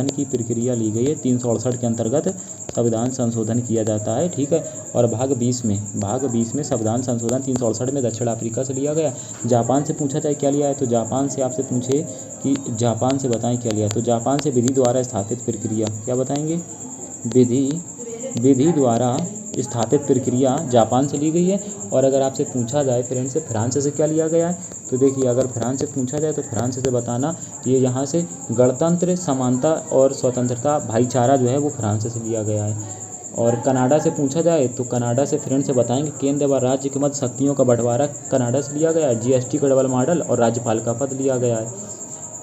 Speaker 1: की प्रक्रिया ली गई है। 368 के अंतर्गत संविधान संशोधन किया जाता है, ठीक है। और भाग 20 में संविधान संशोधन 368 में दक्षिण अफ्रीका से लिया गया। जापान से पूछा जाए क्या लिया है, तो जापान से आपसे पूछे कि जापान से बताएं क्या लिया है, तो जापान से विधि द्वारा स्थापित प्रक्रिया, क्या बताएंगे, विधि द्वारा स्थापित प्रक्रिया जापान से ली गई है। और अगर आपसे पूछा जाए फ्रेंड से फ्रांस से क्या लिया गया है, तो देखिए अगर फ्रांस से पूछा जाए तो फ्रांस से बताना ये यहाँ से गणतंत्र, समानता और स्वतंत्रता, भाईचारा जो है वो फ्रांस से लिया गया है। और कनाडा से पूछा जाए तो कनाडा से फ्रेंड से बताएंगे केंद्र व राज्य के मध्य शक्तियों का बंटवारा कनाडा से लिया गया है। GST का डबल मॉडल और राज्यपाल का पद लिया गया है।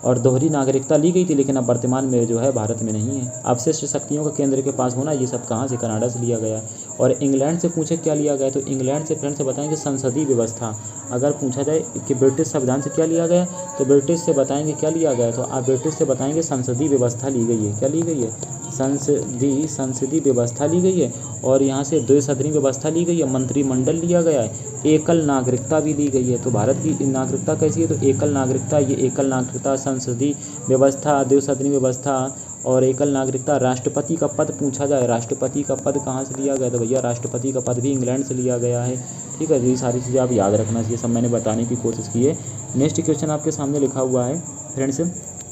Speaker 1: और दोहरी नागरिकता ली गई थी, लेकिन अब वर्तमान में जो है भारत में नहीं है। अवशिष्ट शक्तियों का केंद्र के पास होना, ये सब कहाँ से, कनाडा से लिया गया है। और इंग्लैंड से पूछे क्या लिया गया, तो इंग्लैंड से फ्रेंड से बताएंगे संसदीय व्यवस्था। अगर पूछा जाए कि ब्रिटिश संविधान से क्या लिया गया, तो ब्रिटिश से बताएंगे क्या लिया गया, तो आप ब्रिटिश से बताएंगे संसदीय व्यवस्था ली गई है। क्या ली गई है? संसदीय व्यवस्था ली गई है। और यहाँ से द्विसदनीय व्यवस्था ली गई है, मंत्रिमंडल लिया गया है, एकल नागरिकता भी ली गई है। तो भारत की नागरिकता कैसी है, तो एकल नागरिकता, ये एकल नागरिकता, संसदीय व्यवस्था, द्विसदनीय व्यवस्था और एकल नागरिकता। राष्ट्रपति का पद पूछा जाए, राष्ट्रपति का पद कहाँ से लिया गया? तो भैया राष्ट्रपति का पद भी इंग्लैंड से लिया गया है, ठीक है। ये सारी चीज़ें आप याद रखना चाहिए, सब मैंने बताने की कोशिश की है। नेक्स्ट क्वेश्चन आपके सामने लिखा हुआ है फ्रेंड्स,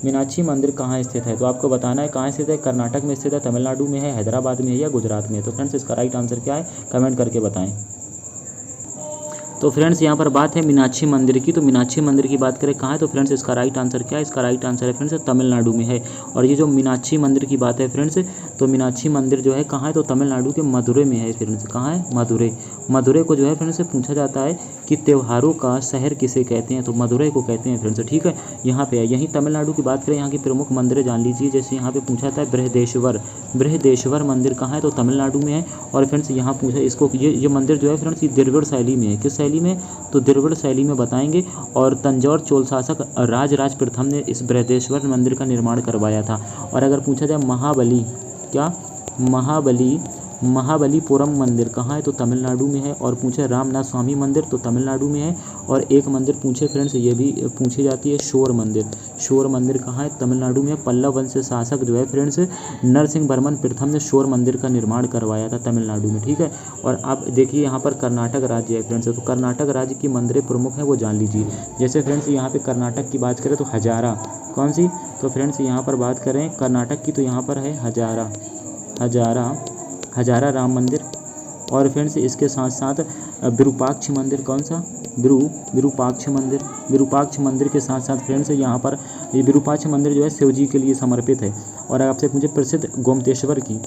Speaker 1: मीनाक्षी मंदिर कहाँ स्थित है? तो आपको बताना है कहाँ स्थित है। कर्नाटक में स्थित है, तमिलनाडु में है, हैदराबाद में है या गुजरात में है? तो फ्रेंड्स इसका राइट आंसर क्या है, कमेंट करके बताएं। तो फ्रेंड्स यहाँ पर बात है मीनाक्षी मंदिर की, तो मीनाक्षी मंदिर की बात करें कहाँ है, तो फ्रेंड्स इसका राइट आंसर क्या है? इसका राइट आंसर है फ्रेंड्स तमिलनाडु में है। और ये जो मीनाक्षी मंदिर की बात है फ्रेंड्स, तो मीनाक्षी मंदिर जो है कहाँ है, तो तमिलनाडु के मदुरै में है फ्रेंड्स। कहाँ है? मदुरै। मदुरै को जो है फ्रेंड्स पूछा जाता है कि त्योहारों का शहर किसे कहते हैं, तो मदुरै को कहते हैं फ्रेंड्स, ठीक है। यहाँ पे है, यहीं तमिलनाडु की बात करें, यहाँ की प्रमुख मंदिर जान लीजिए। जैसे यहाँ पे पूछा था बृहदेश्वर, बृहदेश्वर मंदिर कहाँ है, तो तमिलनाडु में है। और फ्रेंड्स यहाँ पूछा इसको, ये मंदिर जो है फ्रेंड्स ये द्रविड़ शैली में है। किस शैली में? तो द्रविड़ शैली में बताएंगे। और तंजौर चोल शासक राजराज प्रथम ने इस बृहदेश्वर मंदिर का निर्माण करवाया था। और अगर पूछा जाए महाबली, क्या महाबलीपुरम मंदिर कहाँ है, तो तमिलनाडु में है। और पूछे रामनाथ स्वामी मंदिर, तो तमिलनाडु में है। और एक मंदिर पूछे फ्रेंड्स, ये भी पूछी जाती है शोर मंदिर, शोर मंदिर कहाँ है, तमिलनाडु में। पल्लव वंश शासक जो है फ्रेंड्स नरसिंह वर्मन प्रथम ने शोर मंदिर का निर्माण करवाया था तमिलनाडु में, ठीक है। और आप देखिए यहाँ पर कर्नाटक राज्य है फ्रेंड्स, तो कर्नाटक राज्य की मंदिरें प्रमुख हैं वो जान लीजिए। जैसे फ्रेंड्स यहाँ पे कर्नाटक की बात करें तो हजारा, कौन सी, तो फ्रेंड्स यहाँ पर बात करें कर्नाटक की, तो यहाँ पर है हजारा राम मंदिर। और फ्रेंड्स इसके साथ साथ विरूपाक्ष मंदिर, कौन सा, विरूपाक्ष मंदिर। विरूपाक्ष मंदिर के साथ साथ फ्रेंड्स यहाँ पर ये विरूपाक्ष मंदिर जो है शिव जी के लिए समर्पित है। और आपसे मुझे प्रसिद्ध गोमतेश्वर की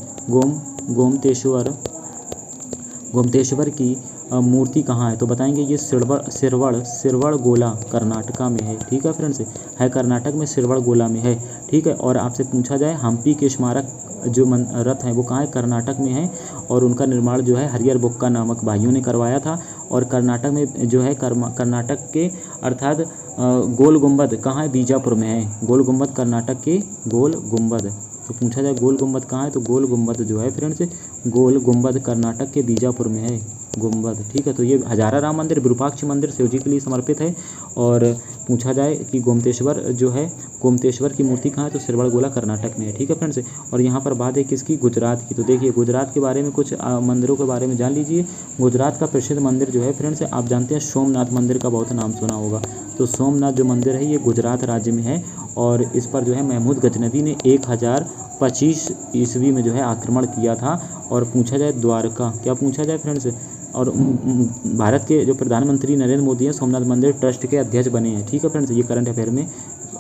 Speaker 1: गोमतेश्वर की मूर्ति कहाँ है, तो बताएंगे ये सिरवड़ गोला कर्नाटका में है, ठीक है फ्रेंड्स, है कर्नाटक में सिरवड़ गोला में है, ठीक है। और आपसे पूछा जाए हम्पी के स्मारक जो रथ है वो कहाँ है, कर्नाटक में है। और उनका निर्माण जो है हरियर बुक्का नामक भाइयों ने करवाया था। और कर्नाटक में जो है कर्नाटक के अर्थात गोल गुंबद कहाँ है, बीजापुर में है। गोल गुंबद कर्नाटक के गोल गुंबद, तो पूछा जाए गोल गुंबद कहाँ है, तो गोल गुंबद जो है फ्रेंड्स गोल गुंबद कर्नाटक के बीजापुर में है गुंबद, ठीक है। तो ये हजारा राम मंदिर, विरूपाक्ष मंदिर शिव जी के लिए समर्पित है। और पूछा जाए कि गोमतेश्वर जो है, गोमतेश्वर की मूर्ति कहाँ है, तो सिरवड़ गोला कर्नाटक में है, ठीक है फ्रेंड्स। और यहाँ पर बात है किसकी, गुजरात की। तो देखिए गुजरात के बारे में कुछ मंदिरों के बारे में जान लीजिए। गुजरात का प्रसिद्ध मंदिर जो है फ्रेंड्स आप जानते हैं सोमनाथ मंदिर का बहुत नाम सुना होगा। तो सोमनाथ जो मंदिर है ये गुजरात राज्य में है। और इस पर जो है महमूद गजनवी ने 1025 ईस्वी में जो है आक्रमण किया था। और पूछा जाए द्वारका, क्या पूछा जाए फ्रेंड्स, और भारत के जो प्रधानमंत्री नरेंद्र मोदी हैं सोमनाथ मंदिर ट्रस्ट के अध्यक्ष बने हैं, ठीक है फ्रेंड्स। ये करंट अफेयर में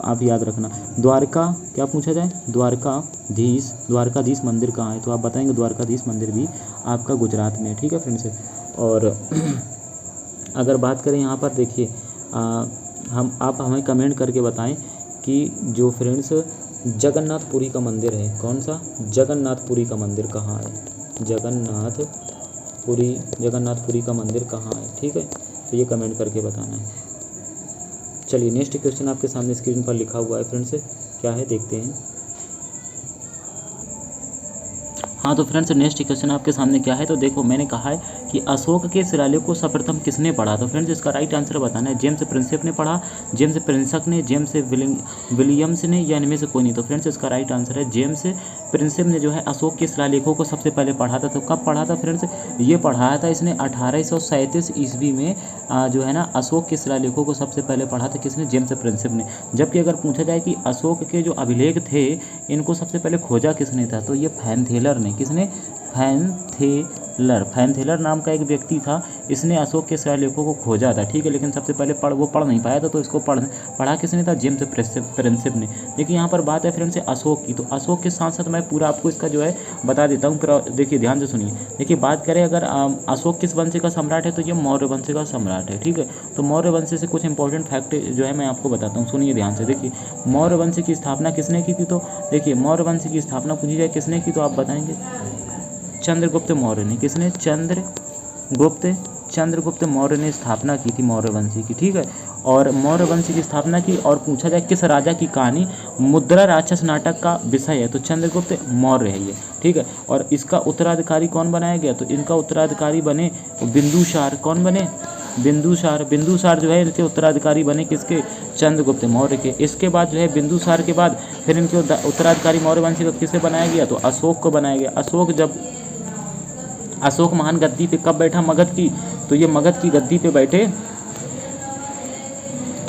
Speaker 1: आप याद रखना। द्वारका, क्या पूछा जाए, द्वारकाधीश मंदिर कहाँ है, तो आप बताएंगे द्वारकाधीश मंदिर भी आपका गुजरात में है, ठीक है फ्रेंड्स। और अगर बात करें यहाँ पर देखिए आप हमें कमेंट करके बताएं कि जो फ्रेंड्स जगन्नाथपुरी का मंदिर है, कौन सा, जगन्नाथपुरी का मंदिर कहाँ है, जगन्नाथपुरी का मंदिर कहाँ है, ठीक है। तो ये कमेंट करके बताना है। चलिए नेक्स्ट क्वेश्चन आपके सामने स्क्रीन पर लिखा हुआ है फ्रेंड्स, क्या है देखते हैं। हाँ तो फ्रेंड्स नेक्स्ट क्वेश्चन आपके सामने क्या है, तो देखो मैंने कहा है कि अशोक के शिलालेख को सर्वप्रथम किसने पढ़ा, तो फ्रेंड्स इसका राइट आंसर बताना है। जेम्स प्रिंसेप ने पढ़ा, जेम्स प्रिंसक ने, जेम्स विलियम्स ने, या इनमें से कोई नहीं। तो फ्रेंड्स इसका राइट आंसर है जेम्स प्रिंसेप ने जो है अशोक के शिलालेखों को सबसे पहले पढ़ा था। तो कब पढ़ा था फ्रेंड्स, ये पढ़ाया था इसने 1837 ईस्वी में जो है ना अशोक के शिलालेखों को सबसे पहले पढ़ा था किसने, जेम्स प्रिंसेप ने। जबकि अगर पूछा जाए कि अशोक के जो अभिलेख थे इनको सबसे पहले खोजा किसने था, तो ये फैनथेलर ने, किसने, फैनथेलर नाम का एक व्यक्ति था, इसने अशोक के शिलालेखों को खोजा था, ठीक है। लेकिन सबसे पहले वो पढ़ नहीं पाया था, तो इसको पढ़ा किसने था, जेम्स प्रिंसेप ने। देखिए यहाँ पर बात है फ्रेंड्स अशोक की, तो अशोक के साथ साथ मैं पूरा आपको इसका जो है बता देता हूँ, देखिए ध्यान से सुनिए। देखिए बात करें अगर अशोक किस वंश का सम्राट है, तो ये मौर्य वंश का सम्राट है, ठीक है। तो मौर्य वंश से कुछ इंपॉर्टेंट फैक्ट जो है मैं आपको बताता हूँ, सुनिए ध्यान से। देखिए मौर्य वंश की स्थापना किसने की थी, तो देखिए मौर्य वंश की स्थापना पूछी जाए किसने की, तो आप बताएंगे चंद्रगुप्त मौर्य ने। किसने, चंद्रगुप्त चंद्रगुप्त मौर्य ने स्थापना की थी मौर्य वंशी की, ठीक है। और मौर्य वंश की स्थापना की, और पूछा जाए किस राजा की कहानी मुद्रा राक्षस नाटक का विषय है, तो चंद्रगुप्त मौर्य है ये, ठीक है। और इसका उत्तराधिकारी कौन बनाया गया, तो इनका उत्तराधिकारी बने बिंदुसार। कौन बने, बिंदुसार। बिंदुसार जो है इनके उत्तराधिकारी बने किसके, चंद्रगुप्त मौर्य के। इसके बाद जो है बिंदुसार के बाद फिर इनके उत्तराधिकारी मौर्य वंश का किसे बनाया गया, तो अशोक को बनाया गया। अशोक महान गद्दी पे कब बैठा, मगध की, तो ये मगध की गद्दी पे बैठे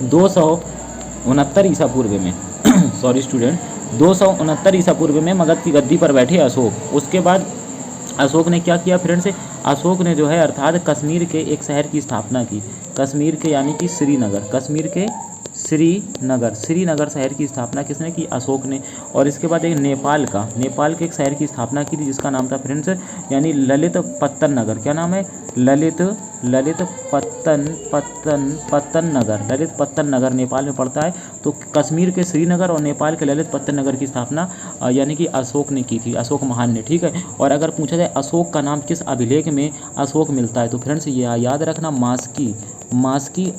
Speaker 1: 269 ईसा पूर्व में सॉरी स्टूडेंट, 269 ईसा पूर्व में मगध की गद्दी पर बैठे अशोक। उसके बाद अशोक ने क्या किया फ्रेंड्स, अशोक ने जो है अर्थात कश्मीर के एक शहर की स्थापना की, कश्मीर के यानी कि श्रीनगर, कश्मीर के श्रीनगर शहर की स्थापना किसने की, अशोक ने। और इसके बाद एक नेपाल के एक शहर की स्थापना की थी जिसका नाम था फ्रेंड्स यानी ललित पत्तन नगर। क्या नाम है, ललित पत्तन नगर नेपाल में पड़ता है। तो कश्मीर के श्रीनगर और नेपाल के ललित पत्तन नगर की स्थापना यानी कि अशोक ने की थी, अशोक महान ने, ठीक है। और अगर पूछा जाए अशोक का नाम किस अभिलेख में अशोक मिलता है, तो फ्रेंड्स ये याद रखना मास्की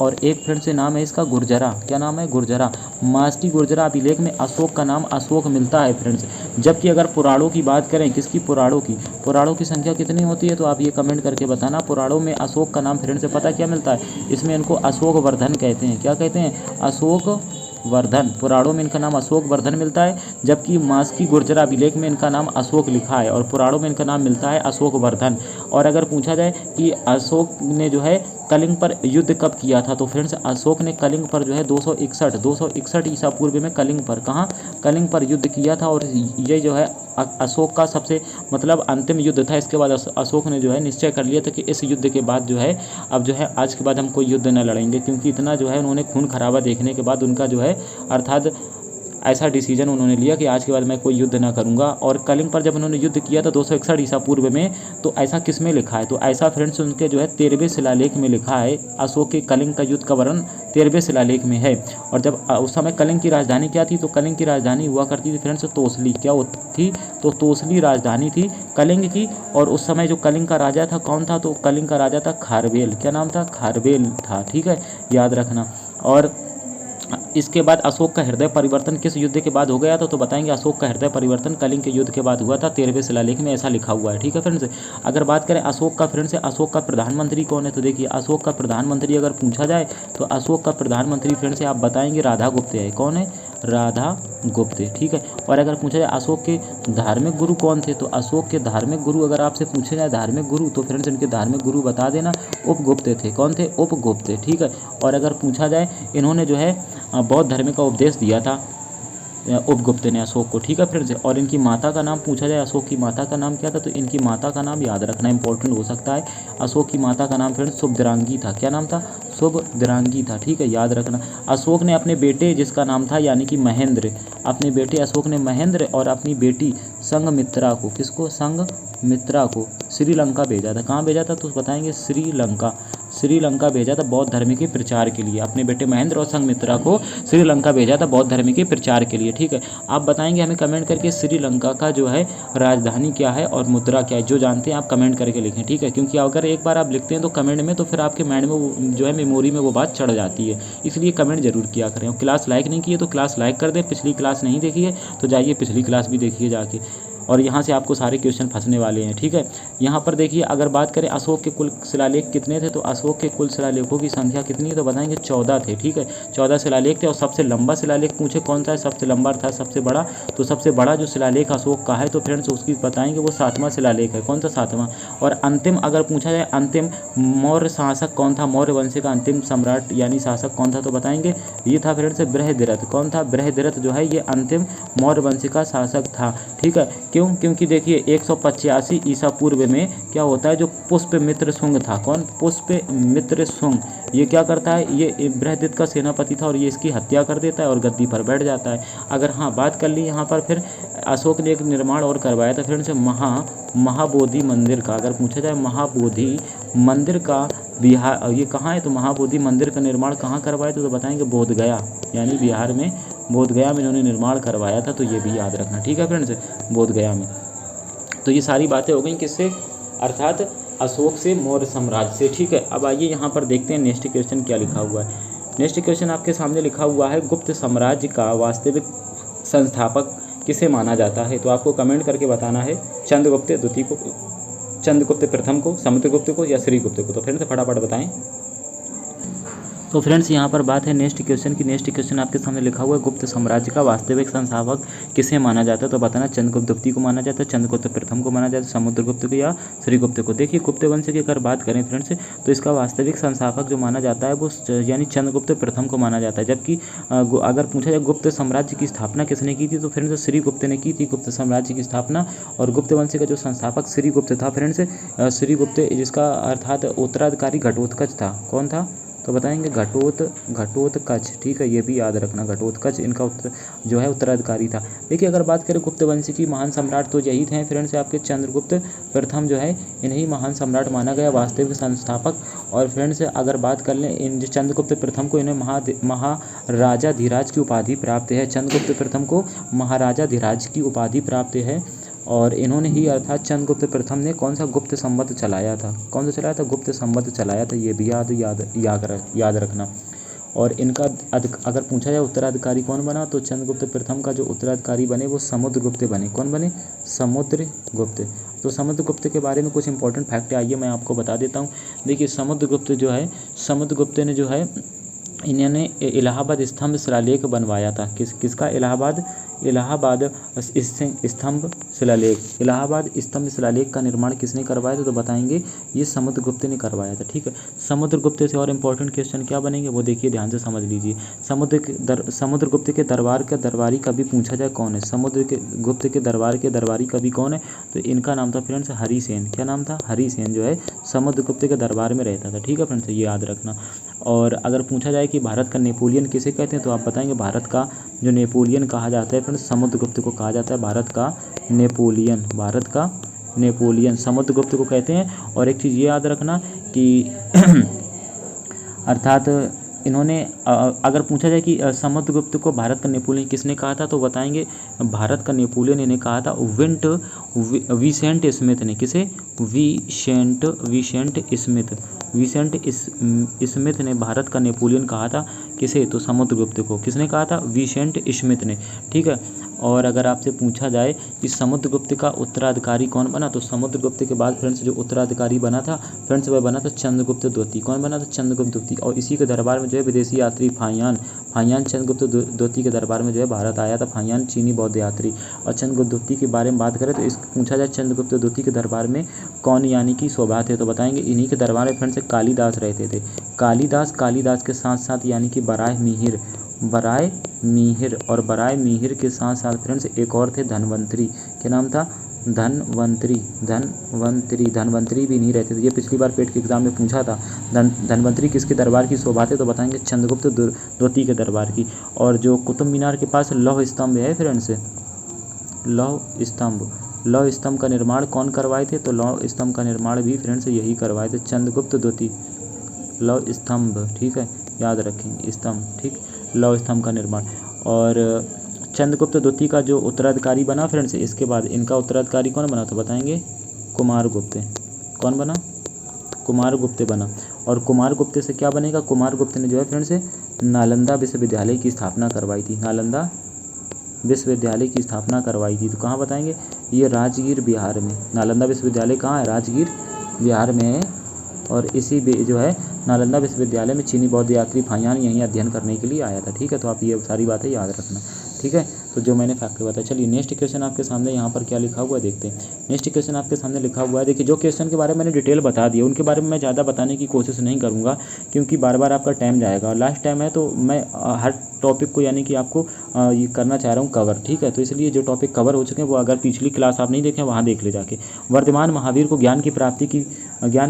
Speaker 1: और एक फ्रेंड से नाम है इसका गुर्जरा। क्या नाम है, गुर्जरा। मास्की गुर्जरा अभिलेख में अशोक का नाम अशोक मिलता है फ्रेंड्स। जबकि अगर पुराणों की बात करें, किसकी, पुराणों की संख्या कितनी होती है, तो आप ये कमेंट करके बताना। पुराणों में अशोक का नाम फ्रेंड से पता क्या मिलता है, इसमें इनको अशोक वर्धन कहते हैं। क्या कहते हैं, अशोक वर्धन। पुराणों में इनका नाम अशोक वर्धन मिलता है, जबकि मास्की गुर्जरा अभिलेख में इनका नाम अशोक लिखा है और पुराणों में इनका नाम मिलता है अशोक वर्धन। और अगर पूछा जाए कि अशोक ने जो है कलिंग पर युद्ध कब किया था, तो फ्रेंड्स अशोक ने कलिंग पर जो है 261 ईसा पूर्व में कलिंग पर युद्ध किया था। और ये जो है अशोक का सबसे मतलब अंतिम युद्ध था। इसके बाद अशोक ने जो है निश्चय कर लिया था कि इस युद्ध के बाद जो है अब जो है आज के बाद हम कोई युद्ध न लड़ेंगे, क्योंकि इतना जो है उन्होंने खून खराबा देखने के बाद उनका जो है अर्थात ऐसा डिसीजन उन्होंने लिया कि आज के बाद मैं कोई युद्ध ना करूंगा। और कलिंग पर जब उन्होंने युद्ध किया था 261 ईसा पूर्व में, तो ऐसा किस में लिखा है, तो ऐसा फ्रेंड्स उनके जो है 13वें शिलालेख में लिखा है। अशोक के कलिंग का युद्ध का वर्णन 13वें शिलालेख में है। और जब उस समय कलिंग की राजधानी क्या थी, तो कलिंग की राजधानी हुआ करती थी फ्रेंड्स तोसली। क्या थी, तो तोसली राजधानी थी कलिंग की। और उस समय जो कलिंग का राजा था कौन था, तो कलिंग का राजा था खारवेल। क्या नाम था, खारवेल था, ठीक है, याद रखना। और इसके बाद अशोक का हृदय परिवर्तन किस युद्ध के बाद हो गया था, तो बताएंगे अशोक का हृदय परिवर्तन कलिंग के युद्ध के बाद हुआ था, 13वें शिलालेख में ऐसा लिखा हुआ है, ठीक है फ्रेंड्स। अगर बात करें अशोक का फ्रेंड्स, अशोक का प्रधानमंत्री कौन है, तो देखिए अशोक का प्रधानमंत्री अगर पूछा जाए तो अशोक का प्रधानमंत्री फ्रेंड्स आप बताएंगे राधा गुप्ते है। कौन है, राधा गुप्ते, ठीक है। और अगर पूछा जाए अशोक के धार्मिक गुरु कौन थे, तो अशोक के धार्मिक गुरु अगर आपसे पूछे जाए धार्मिक गुरु, तो फ्रेंड्स इनके धार्मिक गुरु बता देना उपगुप्ते थे। कौन थे, उपगुप्ते, ठीक है। और अगर पूछा जाए इन्होंने जो है बौद्ध धर्म का उपदेश दिया था उपगुप्त ने अशोक को, ठीक है फ्रेंड्स। और इनकी माता का नाम पूछा जाए अशोक की माता का नाम क्या था, तो इनकी माता का नाम याद रखना इंपॉर्टेंट हो सकता है। अशोक की माता का नाम फ्रेंड्स शुभद्रांगी था। क्या नाम था, शुभद्रांगी था, ठीक है, याद रखना। अशोक ने अपने बेटे जिसका नाम था यानी कि महेंद्र, अपने बेटे अशोक ने महेंद्र और अपनी बेटी संघमित्रा को, किसको, संघमित्रा को श्रीलंका भेजा था। कहाँ भेजा था, तो बताएंगे श्रीलंका भेजा था बौद्ध धर्म के प्रचार के लिए। अपने बेटे महेंद्र और संघमित्रा को श्रीलंका भेजा था बौद्ध धर्म के प्रचार के लिए, ठीक है। आप बताएंगे हमें कमेंट करके श्रीलंका का जो है राजधानी क्या है और मुद्रा क्या है, जो जानते हैं आप कमेंट करके लिखें, ठीक है। क्योंकि अगर एक बार आप लिखते हैं तो कमेंट में, तो फिर आपके माइंड में जो है मेमोरी में वो बात चढ़ जाती है, इसलिए कमेंट जरूर किया करें। और क्लास लाइक नहीं की है तो क्लास लाइक कर दें, पिछली क्लास नहीं देखी है तो जाइए पिछली क्लास भी देखिए जाके, और यहाँ से आपको सारे क्वेश्चन फंसने वाले हैं, ठीक है। यहाँ पर देखिए अगर बात करें अशोक के कुल शिलालेख कितने थे, तो अशोक के कुल शिलालेखों की संख्या कितनी है, तो बताएंगे 14 थे, ठीक है, 14 शिलालेख थे। और सबसे लंबा शिलालेख पूछे कौन सा है, सबसे लंबा था सबसे बड़ा, तो सबसे बड़ा जो शिलालेख अशोक का है तो फ्रेंड्स उसकी बताएंगे वो 7वां शिलालेख है। कौन सा, 7वां। और अंतिम अगर पूछा जाए अंतिम मौर्य शासक कौन था, मौर्य वंश का अंतिम सम्राट यानी शासक कौन था, तो बताएंगे ये था फ्रेंड्स बृहद्रथ। कौन था, बृहद्रथ जो है ये अंतिम मौर्य वंश का शासक था, ठीक है। क्यों, क्योंकि देखिए 185 ईसा पूर्व में क्या होता है, जो पुष्पमित्र शुंग था, कौन, पुष्पमित्र शुंग, ये क्या करता है, ये बृहद्रथ का सेनापति था और ये इसकी हत्या कर देता है और गद्दी पर बैठ जाता है। अगर हाँ बात कर ली यहाँ पर, फिर अशोक ने एक निर्माण और करवाया था फ्रेंड्स महाबोधि मंदिर का। अगर पूछा जाए महाबोधि मंदिर का बिहार ये कहाँ है, तो महाबोधि मंदिर का निर्माण कहाँ करवाया था, तो बताएंगे बोधगया, यानी बिहार में बोधगया में इन्होंने निर्माण करवाया था, तो ये भी याद रखना, ठीक है फ्रेंड्स, बोधगया में। तो ये सारी बातें हो गई किससे, अर्थात अशोक से मौर्य साम्राज्य से। ठीक है, अब आइए यहाँ पर देखते हैं नेक्स्ट क्वेश्चन क्या लिखा हुआ है। नेक्स्ट क्वेश्चन आपके सामने लिखा हुआ है, गुप्त साम्राज्य का वास्तविक संस्थापक किसे माना जाता है? तो आपको कमेंट करके बताना है, चंद्रगुप्त द्वितीय को, चंद्रगुप्त प्रथम को, समुद्रगुप्त को या श्रीगुप्त को। तो फ्रेंड्स फटाफट बताएं। तो फ्रेंड्स यहाँ पर बात है नेक्स्ट क्वेश्चन की। नेक्स्ट क्वेश्चन आपके सामने लिखा हुआ है, गुप्त साम्राज्य का वास्तविक संस्थापक किसे माना जाता है? तो बताना, चंद्रगुप्त द्वितीय को माना जाता है, चंद्रगुप्त प्रथम को माना जाता है, समुद्रगुप्त को या श्रीगुप्त को। देखिए गुप्त वंश की अगर बात करें फ्रेंड्स, तो इसका वास्तविक संस्थापक जो माना जाता है वो यानी चंद्रगुप्त प्रथम को माना जाता है। जबकि अगर पूछा जाए गुप्त साम्राज्य की स्थापना किसने की थी, तो फ्रेंड्स श्रीगुप्त ने की थी गुप्त साम्राज्य की स्थापना। और गुप्त वंश का जो संस्थापक श्रीगुप्त था फ्रेंड्स, श्रीगुप्त जिसका अर्थात उत्तराधिकारी घटोत्कच था। कौन था? तो बताएंगे घटोत्कच। ठीक है, ये भी याद रखना, घटोत्कच इनका जो है उत्तराधिकारी था। देखिए अगर बात करें गुप्त वंश की महान सम्राट, तो यही थे फ्रेंड्स आपके चंद्रगुप्त प्रथम जो है, इन्हीं महान सम्राट माना गया वास्तविक संस्थापक। और फ्रेंड्स अगर बात कर लें इन चंद्रगुप्त प्रथम को, इन्हें महाराजा धीराज की उपाधि प्राप्त है। चंद्रगुप्त प्रथम को महाराजा धीराज की उपाधि प्राप्त है। और इन्होंने ही अर्थात चंद्रगुप्त प्रथम ने कौन सा गुप्त संवत चलाया था? कौन सा चलाया था? गुप्त संवत चलाया था। ये भी याद रखना। और इनका अगर पूछा जाए उत्तराधिकारी कौन बना, तो चंद्रगुप्त प्रथम का जो उत्तराधिकारी बने वो समुद्रगुप्त बने। कौन बने? समुद्रगुप्त। तो समुद्रगुप्त के बारे में कुछ इंपॉर्टेंट फैक्ट आइए मैं आपको बता देता हूँ। देखिए समुद्रगुप्त जो है, समुद्रगुप्त ने जो है इन्होंने इलाहाबाद स्तंभ शिलालेख बनवाया था। किसका? इलाहाबाद स्तंभ शिलालेख। इलाहाबाद स्तंभ शिलालेख का निर्माण किसने करवाया था? तो बताएंगे ये समुद्रगुप्त ने करवाया था। ठीक है, समुद्रगुप्त से और इम्पोर्टेंट क्वेश्चन क्या बनेंगे वो देखिए ध्यान से समझ लीजिए। समुद्रगुप्त के दरबार का दरबारी कभी पूछा जाए कौन है? समुद्रगुप्त के दरबार के दरबारी कभी कौन है? तो इनका नाम था फ्रेंड्स हरिसेन। क्या नाम था? हरिसेन जो है समुद्रगुप्त के दरबार में रहता था। ठीक है फ्रेंड्स, ये याद रखना। और अगर पूछा जाए कि भारत का नेपोलियन किसे कहते हैं, तो आप बताएंगे भारत का जो नेपोलियन कहा जाता है फ्रेंड्स, समुद्रगुप्त को कहा जाता है भारत का नेपोलियन। भारत का नेपोलियन समुद्रगुप्त को कहते हैं। और एक चीज़ ये याद रखना कि अर्थात इन्होंने अगर पूछा जाए कि समुद्रगुप्त को भारत का नेपोलियन किसने कहा था, तो बताएंगे भारत का नेपोलियन इन्हें कहा था विसेंट स्मिथ ने। किसे? विसेंट स्मिथ ने भारत का नेपोलियन कहा था। किसे? तो समुद्रगुप्त को। किसने कहा था? विसेंट स्मिथ ने। ठीक है, और अगर आपसे पूछा जाए कि समुद्रगुप्त का उत्तराधिकारी कौन बना, तो समुद्रगुप्त के बाद फ्रेंड्स जो उत्तराधिकारी बना था फ्रेंड्स वह बना था चंद्रगुप्त द्वितीय। कौन बना था? चंद्रगुप्त द्वितीय। और इसी के दरबार में जो है विदेशी यात्री फाहियान चंद्रगुप्त द्वितीय के दरबार में जो है भारत आया था। फाहियान चीनी बौद्ध यात्री। और चंद्रगुप्त द्वितीय के बारे में बात करें तो इस पूछा जाए चंद्रगुप्त द्वितीय के दरबार में कौन यानी कि शोभा थे, तो बताएंगे इन्हीं के दरबार में फ्रेंड्स कालिदास रहते थे। कालिदास के साथ साथ यानी कि बराह मिहिर और बराह मिहिर के साथ साथ फ्रेंड्स एक और थे धनवंतरी। क्या नाम था? धनवंतरी भी नहीं रहते थे। ये पिछली बार पेट के एग्जाम में पूछा था। धनवंतरी किसके दरबार की शोभा थे, तो बताएंगे चंद्रगुप्त द्वितीय के दरबार की। और जो कुतुब मीनार के पास लौह स्तंभ है फ्रेंड्स, लौह स्तंभ का निर्माण कौन करवाए थे, तो लौह स्तंभ का निर्माण भी फ्रेंड्स यही करवाए थे चंद्रगुप्त द्वितीय। लौह स्तंभ, ठीक है, याद रखेंगे स्तंभ। ठीक, लौह स्तंभ का निर्माण। और चंद्रगुप्त द्वितीय का जो उत्तराधिकारी बना फ्रेंड्स, इसके बाद इनका उत्तराधिकारी कौन बना, तो बताएंगे कुमारगुप्त। कौन बना? कुमारगुप्त बना। और कुमारगुप्त से क्या बनेगा? कुमारगुप्त ने जो है फ्रेंड्स नालंदा विश्वविद्यालय की स्थापना करवाई थी। नालंदा विश्वविद्यालय की स्थापना करवाई थी। तो कहाँ बताएंगे? ये राजगीर बिहार में। नालंदा विश्वविद्यालय कहाँ है? राजगीर बिहार में है। और इसी जो है नालंदा विश्वविद्यालय में चीनी बौद्ध यात्री फाहियान यहीं अध्ययन करने के लिए आया था। ठीक है, तो आप ये सारी बातें याद रखना। ठीक है, तो जो मैंने फैक्ट बताया। चलिए नेक्स्ट क्वेश्चन आपके सामने यहाँ पर क्या लिखा हुआ है देखते हैं। नेक्स्ट क्वेश्चन आपके सामने लिखा हुआ है, देखिए जो क्वेश्चन के बारे में मैंने डिटेल बता दिया उनके बारे में मैं ज़्यादा बताने की कोशिश नहीं करूँगा, क्योंकि बार बार आपका टाइम जाएगा। और लास्ट टाइम है तो मैं हर टॉपिक को यानी कि आपको ये करना चाह रहा हूँ कवर। ठीक है, तो इसलिए जो टॉपिक कवर हो चुके हैं वो अगर पिछली क्लास आप नहीं देखें वहाँ देख ले जाके। वर्धमान महावीर को ज्ञान की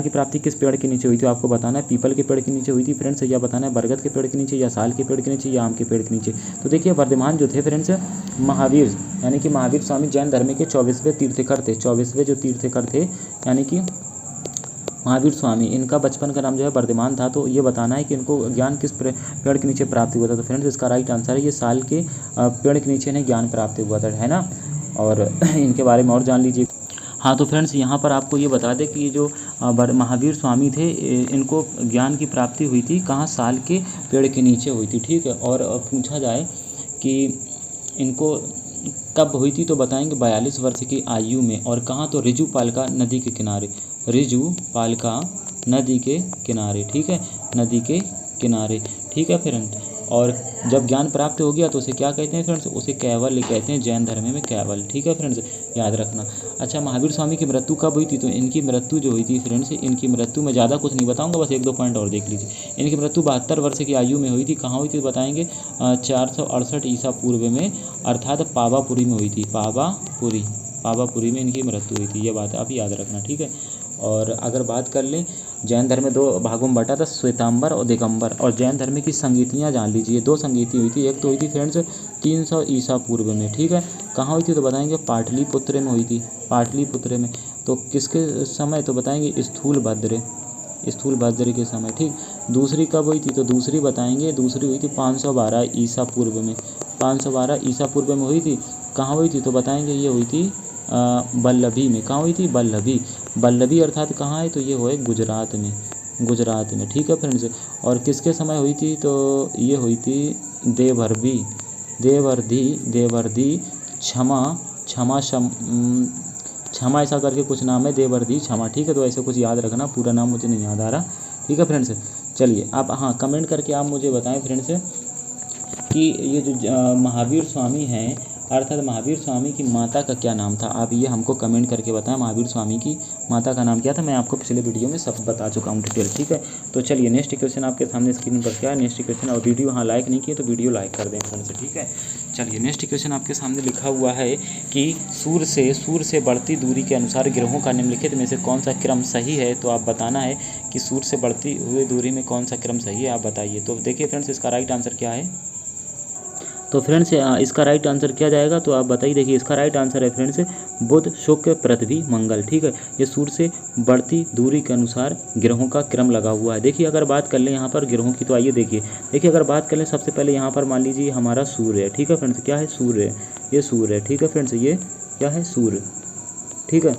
Speaker 1: प्राप्ति किस पेड़ के नीचे हुई थी, आपको बताना है पीपल के पेड़ के नीचे हुई थी फ्रेंड्स, या बताना है बरगद के पेड़ के नीचे, या साल के पेड़ के नीचे, या आम के पेड़ के नीचे। तो देखिए वर्धमान जो थे फ्रेंड्स महावीर यानी कि महावीर स्वामी जैन धर्म के 24वें तीर्थकर थे। 24वें जो तीर्थकर थे यानी कि महावीर स्वामी, इनका बचपन का नाम जो है वर्धमान था। तो ये बताना है कि इनको ज्ञान किस पेड़ के नीचे प्राप्त हुआ था। तो फ्रेंड्स इसका राइट आंसर है ये साल के पेड़ के नीचे इन्हें ज्ञान प्राप्त हुआ था, है ना। और इनके बारे में और जान लीजिए। हाँ तो फ्रेंड्स यहाँ पर आपको ये बता दें कि ये जो महावीर स्वामी थे, इनको ज्ञान की प्राप्ति हुई थी कहाँ, साल के पेड़ के नीचे हुई थी, ठीक है। और पूछा जाए कि इनको कब हुई थी तो बताएंगे 42 वर्ष की आयु में। और कहाँ, तो रिजुपालका नदी के किनारे, रिजुपालका नदी के किनारे, ठीक है, नदी के किनारे, ठीक है फ्रेंड्स। और जब ज्ञान प्राप्त हो गया तो उसे क्या कहते हैं फ्रेंड्स, उसे कैवल्य कहते हैं, जैन धर्म में कैवल्य, ठीक है फ्रेंड्स, याद रखना। अच्छा, महावीर स्वामी की मृत्यु कब हुई थी, तो इनकी मृत्यु जो हुई थी फ्रेंड्स, इनकी मृत्यु में ज़्यादा कुछ नहीं बताऊंगा, बस 1-2 पॉइंट और देख लीजिए। इनकी मृत्यु 72 वर्ष की आयु में हुई थी। कहाँ हुई थी तो बताएंगे 468 ईसा पूर्व में, अर्थात पावापुरी में हुई थी, पावापुरी में इनकी मृत्यु हुई थी। ये बात आप याद रखना, ठीक है। और अगर बात कर लें, जैन धर्म में 2 भागों में बटा था, श्वेतांबर और दिगंबर। और जैन धर्म की संगीतियाँ जान लीजिए, 2 संगीति हुई थी। एक तो हुई थी फ्रेंड्स 300 ईसा पूर्व में, ठीक है। कहाँ हुई थी तो बताएंगे पाटलिपुत्र में हुई थी, पाटलिपुत्र में। तो किसके समय तो बताएंगे स्थूलभद्र के समय, ठीक। दूसरी कब हुई थी तो दूसरी बताएंगे, दूसरी हुई थी 512 ईसा पूर्व में, 512 ईसा पूर्व में हुई थी। कहाँ हुई थी तो बताएंगे ये हुई थी बल्लभी में। कहाँ हुई थी, बल्लभी अर्थात कहाँ है तो ये हुए गुजरात में, ठीक है फ्रेंड्स। और किसके समय हुई थी तो ये हुई थी देवर्धि क्षमा ऐसा करके कुछ नाम है, देवर्धि क्षमा, ठीक है। तो ऐसे कुछ याद रखना, पूरा नाम मुझे नहीं याद आ रहा, ठीक है फ्रेंड्स। चलिए आप हाँ कमेंट करके आप मुझे बताएं फ्रेंड्स कि ये जो महावीर स्वामी हैं, अर्थात महावीर स्वामी की माता का क्या नाम था, आप ये हमको कमेंट करके बताएं। महावीर स्वामी की माता का नाम क्या था, मैं आपको पिछले वीडियो में सब बता चुका हूँ डिटेल, ठीक है। तो चलिए नेक्स्ट क्वेश्चन आपके सामने स्क्रीन पर क्या है, नेक्स्ट क्वेश्चन। और वीडियो हाँ लाइक नहीं किए तो वीडियो लाइक कर दें फ्रेंड्स, ठीक है। चलिए नेक्स्ट क्वेश्चन आपके सामने लिखा हुआ है कि सूर्य से बढ़ती दूरी के अनुसार ग्रहों का निम्नलिखित में से कौन सा क्रम सही है। तो आप बताना है कि सूर्य से बढ़ती हुई दूरी में कौन सा क्रम सही है, आप बताइए। तो देखिए फ्रेंड्स, इसका राइट आंसर क्या है। तो फ्रेंड्स इसका राइट आंसर क्या जाएगा तो आप बताइए। देखिए इसका राइट आंसर है फ्रेंड्स बुध, शुक्र, पृथ्वी, मंगल, ठीक है। ये सूर्य से बढ़ती दूरी के अनुसार ग्रहों का क्रम लगा हुआ है। देखिए अगर बात कर लें यहाँ पर ग्रहों की, तो आइए देखिए अगर बात कर लें सबसे पहले यहाँ पर मान लीजिए हमारा सूर्य है, ठीक है फ्रेंड्स। क्या है, सूर्य, ये सूर्य है, ठीक है फ्रेंड्स। ये क्या है, सूर्य, ठीक है।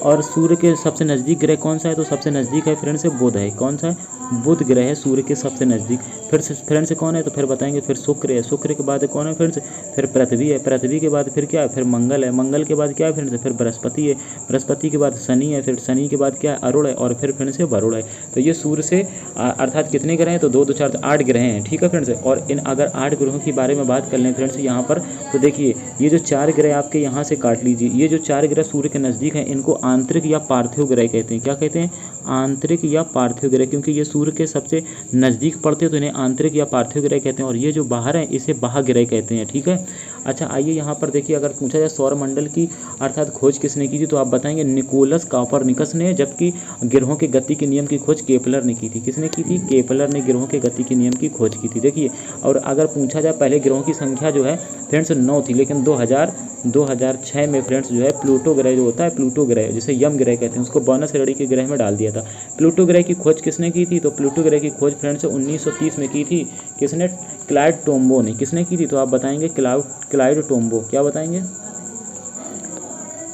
Speaker 1: और सूर्य के सबसे नज़दीक ग्रह कौन सा है तो सबसे नज़दीक है फ्रेंड्स बुध है। कौन सा है, बुध ग्रह है सूर्य के सबसे नज़दीक। फिर फ्रेंड्स कौन है तो फिर बताएंगे, फिर शुक्र है, शुक्र के बाद कौन है फ्रेंड्स, फिर पृथ्वी है, पृथ्वी के बाद फिर क्या है, फिर मंगल है, मंगल के बाद क्या है फ्रेंड्स, फिर बृहस्पति है, बृहस्पति के बाद शनि है, फिर शनि के बाद क्या है, अरुण है, और फिर फ्रेंड्स वरुण है। तो ये सूर्य से अर्थात कितने ग्रह हैं तो 2 2 4 8 ग्रह हैं, ठीक है फ्रेंड्स। और इन अगर 8 ग्रहों के बारे में बात कर लें फ्रेंड्स यहाँ पर, तो देखिए ये जो 4 ग्रह आपके यहाँ से काट लीजिए, ये जो 4 ग्रह सूर्य के नज़दीक हैं इनको आंतरिक या पार्थिव ग्रह कहते हैं। क्या कहते हैं, आंतरिक या पार्थिव ग्रह, क्योंकि ये सूर्य के सबसे नज़दीक पड़ते हैं तो इन्हें आंतरिक या पार्थिव ग्रह कहते हैं। और ये जो बाहर हैं इसे बाह्य ग्रह कहते हैं, ठीक है। अच्छा आइए यहाँ पर देखिए, अगर पूछा जाए सौरमंडल की अर्थात खोज किसने की थी तो आप बताएंगे निकोलस कॉपरनिकस ने, जबकि ग्रहों के गति के नियम की खोज केपलर ने की थी। किसने की थी, केपलर ने ग्रहों के गति के नियम की खोज की थी। देखिए और अगर पूछा जाए पहले ग्रहों की संख्या जो है फ्रेंड्स 9 थी, लेकिन 2006 में फ्रेंड्स जो है प्लूटो ग्रह जो होता है, प्लूटो ग्रह जिसे यम ग्रह कहते हैं, उसको बोनस श्रेणी के ग्रह में डाल दिया था। प्लूटो ग्रह की खोज किसने की थी तो प्लूटो ग्रह की खोज फ्रेंड्स 1930 में की थी। किसने, क्लाइड टोम्बो ने। किसने की थी तो आप बताएंगे क्लाइड टोम्बो। क्या बताएंगे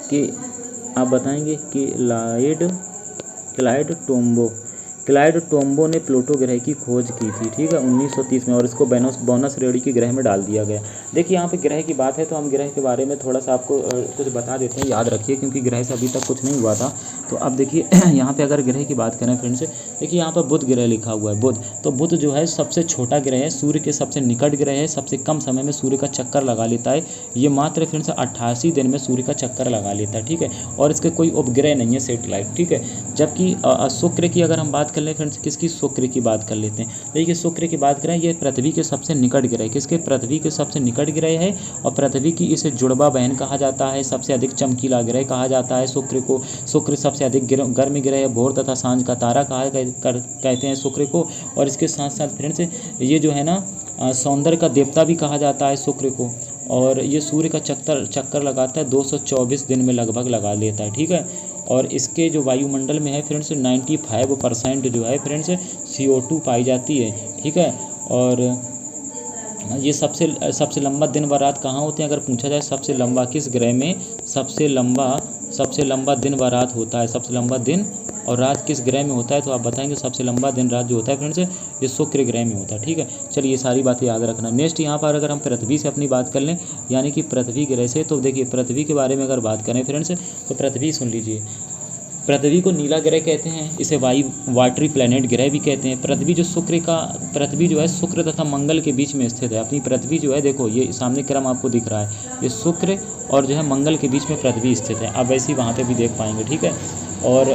Speaker 1: कि आप बताएंगे क्लाइड टोम्बो ने प्लूटो ग्रह की खोज की थी, ठीक है 1930 में, और इसको बोनस श्रेणी के ग्रह में डाल दिया गया। देखिए यहाँ पे ग्रह की बात है तो हम ग्रह के बारे में थोड़ा सा आपको कुछ बता देते हैं, याद रखिए क्योंकि ग्रह से अभी तक कुछ नहीं हुआ था। तो अब देखिए यहाँ पे अगर ग्रह की बात करें फ्रेंड्स, देखिए यहाँ पर बुध ग्रह लिखा हुआ है, बुध। तो बुध जो है सबसे छोटा ग्रह है, सूर्य के सबसे निकट ग्रह है, सबसे कम समय में सूर्य का चक्कर लगा लेता है। ये मात्र फ्रेंड्स 88 दिन में सूर्य का चक्कर लगा लेता है, ठीक है। और इसके कोई उपग्रह नहीं है, सैटेलाइट, ठीक है। जबकि शुक्र की अगर हम बात कर लें फ्रेंड्स, किसकी, शुक्र की बात कर लेते हैं। देखिए शुक्र की बात करें, ये पृथ्वी के सबसे निकट ग्रह, किसके, पृथ्वी के सबसे निकट ग्रह है। और पृथ्वी की इसे जुड़वा बहन कहा जाता है, सबसे अधिक चमकीला ग्रह कहा जाता है शुक्र को। शुक्र सबसे अधिक गर्म ग्रह है, भोर तथा सांझ का तारा कहते हैं शुक्र को। और इसके साथ साथ फ्रेंड्स ये जो है ना सौंदर्य का देवता भी कहा जाता है शुक्र को। और ये सूर्य का चक्कर लगाता है 224 दिन में लगभग लगा लेता है, ठीक है। और इसके जो वायुमंडल में है फ्रेंड्स 95% जो है फ्रेंड्स CO2 पाई जाती है, ठीक है। और ये सबसे लंबा दिन व रात कहाँ होते हैं, अगर पूछा जाए सबसे लंबा किस ग्रह में, सबसे सबसे लंबा दिन व रात होता है, सबसे लंबा दिन और रात किस ग्रह में होता है, तो आप बताएंगे सबसे लंबा दिन रात जो होता है फ्रेंड्स ये शुक्र ग्रह में होता है। ठीक है, चलिए ये सारी बातें याद रखना। नेक्स्ट यहाँ पर अगर हम पृथ्वी से अपनी बात कर लें, यानी कि पृथ्वी ग्रह से, तो देखिए पृथ्वी के बारे में अगर बात करें फ्रेंड्स, तो पृथ्वी सुन लीजिए। पृथ्वी को नीला ग्रह कहते हैं, इसे वाटरी प्लैनेट ग्रह भी कहते हैं। पृथ्वी जो है शुक्र तथा मंगल के बीच में स्थित है। अपनी पृथ्वी जो है, देखो ये सामने क्रम आपको दिख रहा है, ये शुक्र और जो है मंगल के बीच में पृथ्वी स्थित है। आप वैसे ही वहाँ पे भी देख पाएंगे। ठीक है, और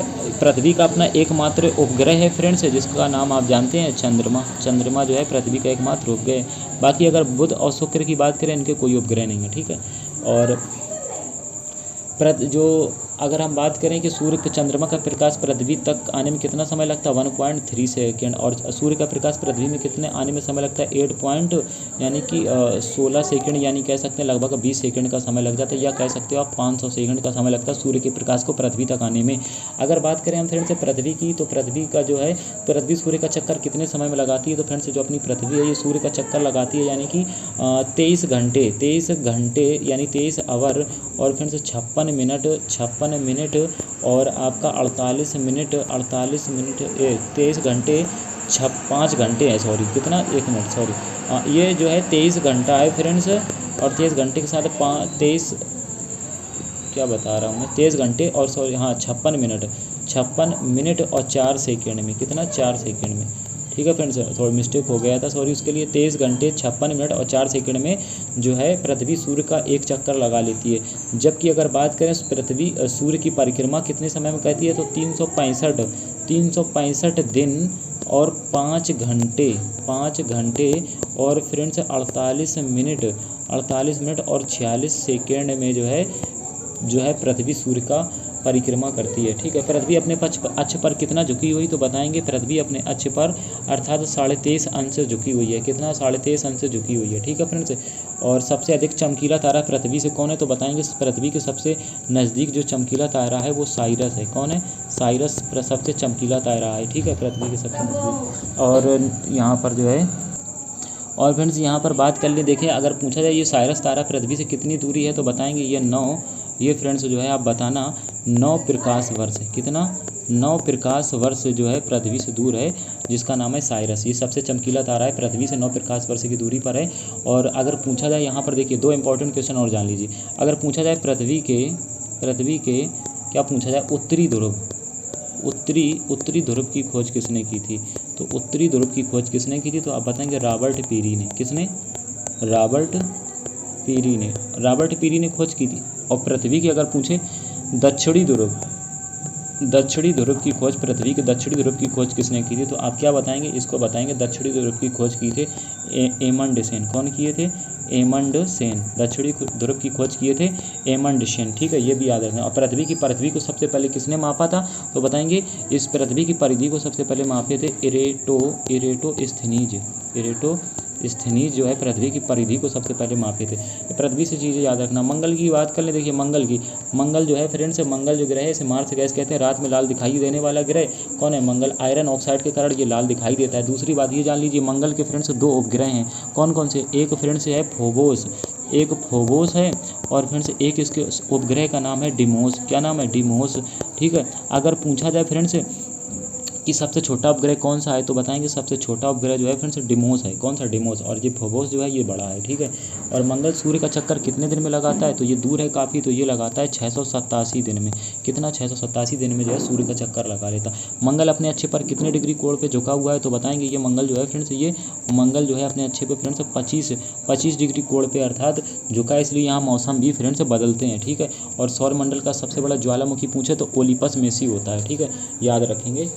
Speaker 1: पृथ्वी का अपना एकमात्र उपग्रह है फ्रेंड्स, जिसका नाम आप जानते हैं चंद्रमा। चंद्रमा जो है पृथ्वी का एकमात्र उपग्रह है। बाकी अगर बुध और शुक्र की बात करें, इनके कोई उपग्रह नहीं है। ठीक है, और अगर हम बात करें कि सूर्य के चंद्रमा का प्रकाश पृथ्वी तक आने में कितना समय लगता है, 1.3 सेकेंड, और सूर्य का प्रकाश पृथ्वी में कितने आने में समय लगता है, 16 सेकेंड, यानी कह सकते हैं लगभग 20 सेकेंड का समय लग जाता है, या कह सकते हो आप 500 सेकेंड का समय लगता है सूर्य के प्रकाश को पृथ्वी तक आने में। अगर बात करें हम फ्रेंड्स पृथ्वी की, तो पृथ्वी का जो है, पृथ्वी सूर्य का चक्कर कितने समय में लगाती है, तो फ्रेंड्स जो अपनी पृथ्वी है ये सूर्य का चक्कर लगाती है, यानी कि 23 घंटे यानी 23 आवर और फ्रेंड्स 56 मिनट और आपका 23 घंटे 5 घंटे है, सॉरी कितना, 1 मिनट सॉरी, ये जो है 23 घंटा है फ्रेंड्स, और 23 घंटे के साथ 23 क्या बता रहा हूँ मैं, 23 घंटे और सॉरी हाँ 56 मिनट और 4 सेकेंड में, कितना 4 सेकेंड में। ठीक है फ्रेंड्स, थोड़ा मिस्टेक हो गया था, सॉरी उसके लिए। 23 घंटे 56 मिनट और 4 सेकंड में जो है पृथ्वी सूर्य का एक चक्कर लगा लेती है। जबकि अगर बात करें पृथ्वी सूर्य की परिक्रमा कितने समय में कहती है, तो 365 दिन और 5 घंटे और फ्रेंड्स 48 मिनट और 46 सेकेंड में जो है पृथ्वी सूर्य का परिक्रमा करती है। ठीक है, पृथ्वी अपने अक्ष पर कितना झुकी हुई, तो बताएंगे पृथ्वी अपने अक्ष पर अर्थात 23.5 अंश झुकी हुई है। कितना, 23.5 अंश झुकी हुई है। ठीक है फ्रेंड्स, और सबसे अधिक चमकीला तारा पृथ्वी से कौन है, तो बताएंगे पृथ्वी के सबसे नज़दीक जो चमकीला तारा है वो साइरस है। कौन है, साइरस सबसे चमकीला तारा है। ठीक है, पृथ्वी के सबसे नज़दीक। और यहाँ पर जो है, और फ्रेंड्स यहाँ पर बात कर ले, देखिए अगर पूछा जाए ये साइरस तारा पृथ्वी से कितनी दूरी है, तो बताएंगे ये फ्रेंड्स जो है आप बताना 9 प्रकाश वर्ष। कितना, 9 प्रकाश वर्ष जो है पृथ्वी से दूर है, जिसका नाम है साइरस। ये सबसे चमकीला तारा है, पृथ्वी से 9 प्रकाश वर्ष की दूरी पर है। और अगर पूछा जाए यहाँ पर देखिए 2 इंपॉर्टेंट क्वेश्चन और जान लीजिए। अगर पूछा जाए पृथ्वी के क्या पूछा जाए, उत्तरी ध्रुव की खोज किसने की थी, तो उत्तरी ध्रुव की खोज किसने की थी, तो आप बताएंगे रॉबर्ट पीरी ने। किसने, रॉबर्ट पीरी ने खोज की थी। और पृथ्वी की अगर पूछे दक्षिणी ध्रुव की खोज, पृथ्वी के दक्षिणी ध्रुव की खोज किसने की थी, तो आप क्या बताएंगे, इसको बताएंगे दक्षिणी ध्रुव की खोज की थे एमंड सेन। कौन किए थे, एमंड सेन। दक्षिणी ध्रुव की खोज किए थे एमंड सेन। ठीक है, ये भी याद रखना। और पृथ्वी को सबसे पहले किसने मापा था, तो बताएंगे इस पृथ्वी की परिधि को सबसे पहले मापे थे इरेटोस्थनीज जो है पृथ्वी की परिधि को सबसे पहले मापे थे। पृथ्वी से चीज़ें याद रखना। मंगल की बात कर ले, देखिए मंगल जो है फ्रेंड्स, मंगल जो ग्रह है इसे मार्स गैस कहते हैं। रात में लाल दिखाई देने वाला ग्रह कौन है, मंगल। आयरन ऑक्साइड के कारण ये लाल दिखाई देता है। दूसरी बात ये जान लीजिए, मंगल के फ्रेंड्स 2 उपग्रह हैं। कौन कौन से, एक फ्रेंड्स है फोबोस है, और फ्रेंड्स एक इसके उपग्रह का नाम है डिमोस। क्या नाम है, डिमोस। ठीक है, अगर पूछा जाए फ्रेंड्स कि सबसे छोटा उपग्रह कौन सा है, तो बताएंगे सबसे छोटा उपग्रह जो है फ्रेंड्स डिमोस है। कौन सा, डिमोस। और ये फोबोस जो है ये बड़ा है। ठीक है, और मंगल सूर्य का चक्कर कितने दिन में लगाता है, तो ये दूर है काफ़ी, तो ये लगाता है 687 दिन में। कितना, 687 दिन में जो है सूर्य का चक्कर लगा लेता। मंगल अपने अक्ष पर कितने डिग्री कोण पे झुका हुआ है, तो बताएंगे ये मंगल जो है फ्रेंड्स, ये मंगल जो है अपने अक्ष पे फ्रेंड्स 25 डिग्री कोण पे अर्थात झुका है, इसलिए यहाँ मौसम भी फ्रेंड्स बदलते हैं। ठीक है, और सौरमंडल का सबसे बड़ा ज्वालामुखी पूछे तो ओलिपस मेसी होता है। ठीक है, याद रखेंगे।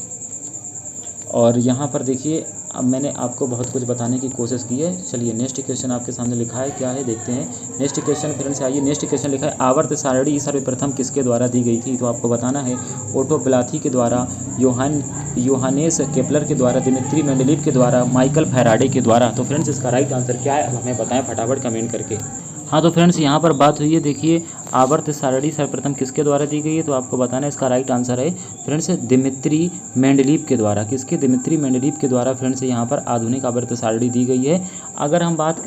Speaker 1: और यहाँ पर देखिए अब मैंने आपको बहुत कुछ बताने की कोशिश की है। चलिए नेक्स्ट क्वेश्चन आपके सामने लिखा है, क्या है देखते हैं। नेक्स्ट क्वेश्चन फ्रेंड्स आइए, नेक्स्ट क्वेश्चन लिखा है आवर्त सारणी सर्वप्रथम किसके द्वारा दी गई थी, तो आपको बताना है ओटो ब्लाथी के द्वारा, योहानेस केपलर के द्वारा, दिमित्री मेंडलीव के द्वारा, माइकल फैराडे के द्वारा। तो फ्रेंड्स इसका राइट आंसर क्या है, अब हमें बताएं फटाफट कमेंट करके। हाँ तो फ्रेंड्स यहाँ पर बात हुई है, देखिए आवर्त सारणी सर्वप्रथम किसके द्वारा दी गई है? तो आपको बताना है, इसका राइट आंसर है फ्रेंड्स दिमित्री मेंडलीव के द्वारा। किसके? दिमित्री मेंडलीव के द्वारा फ्रेंड्स यहाँ पर आधुनिक आवर्त सारणी दी गई है। अगर हम बात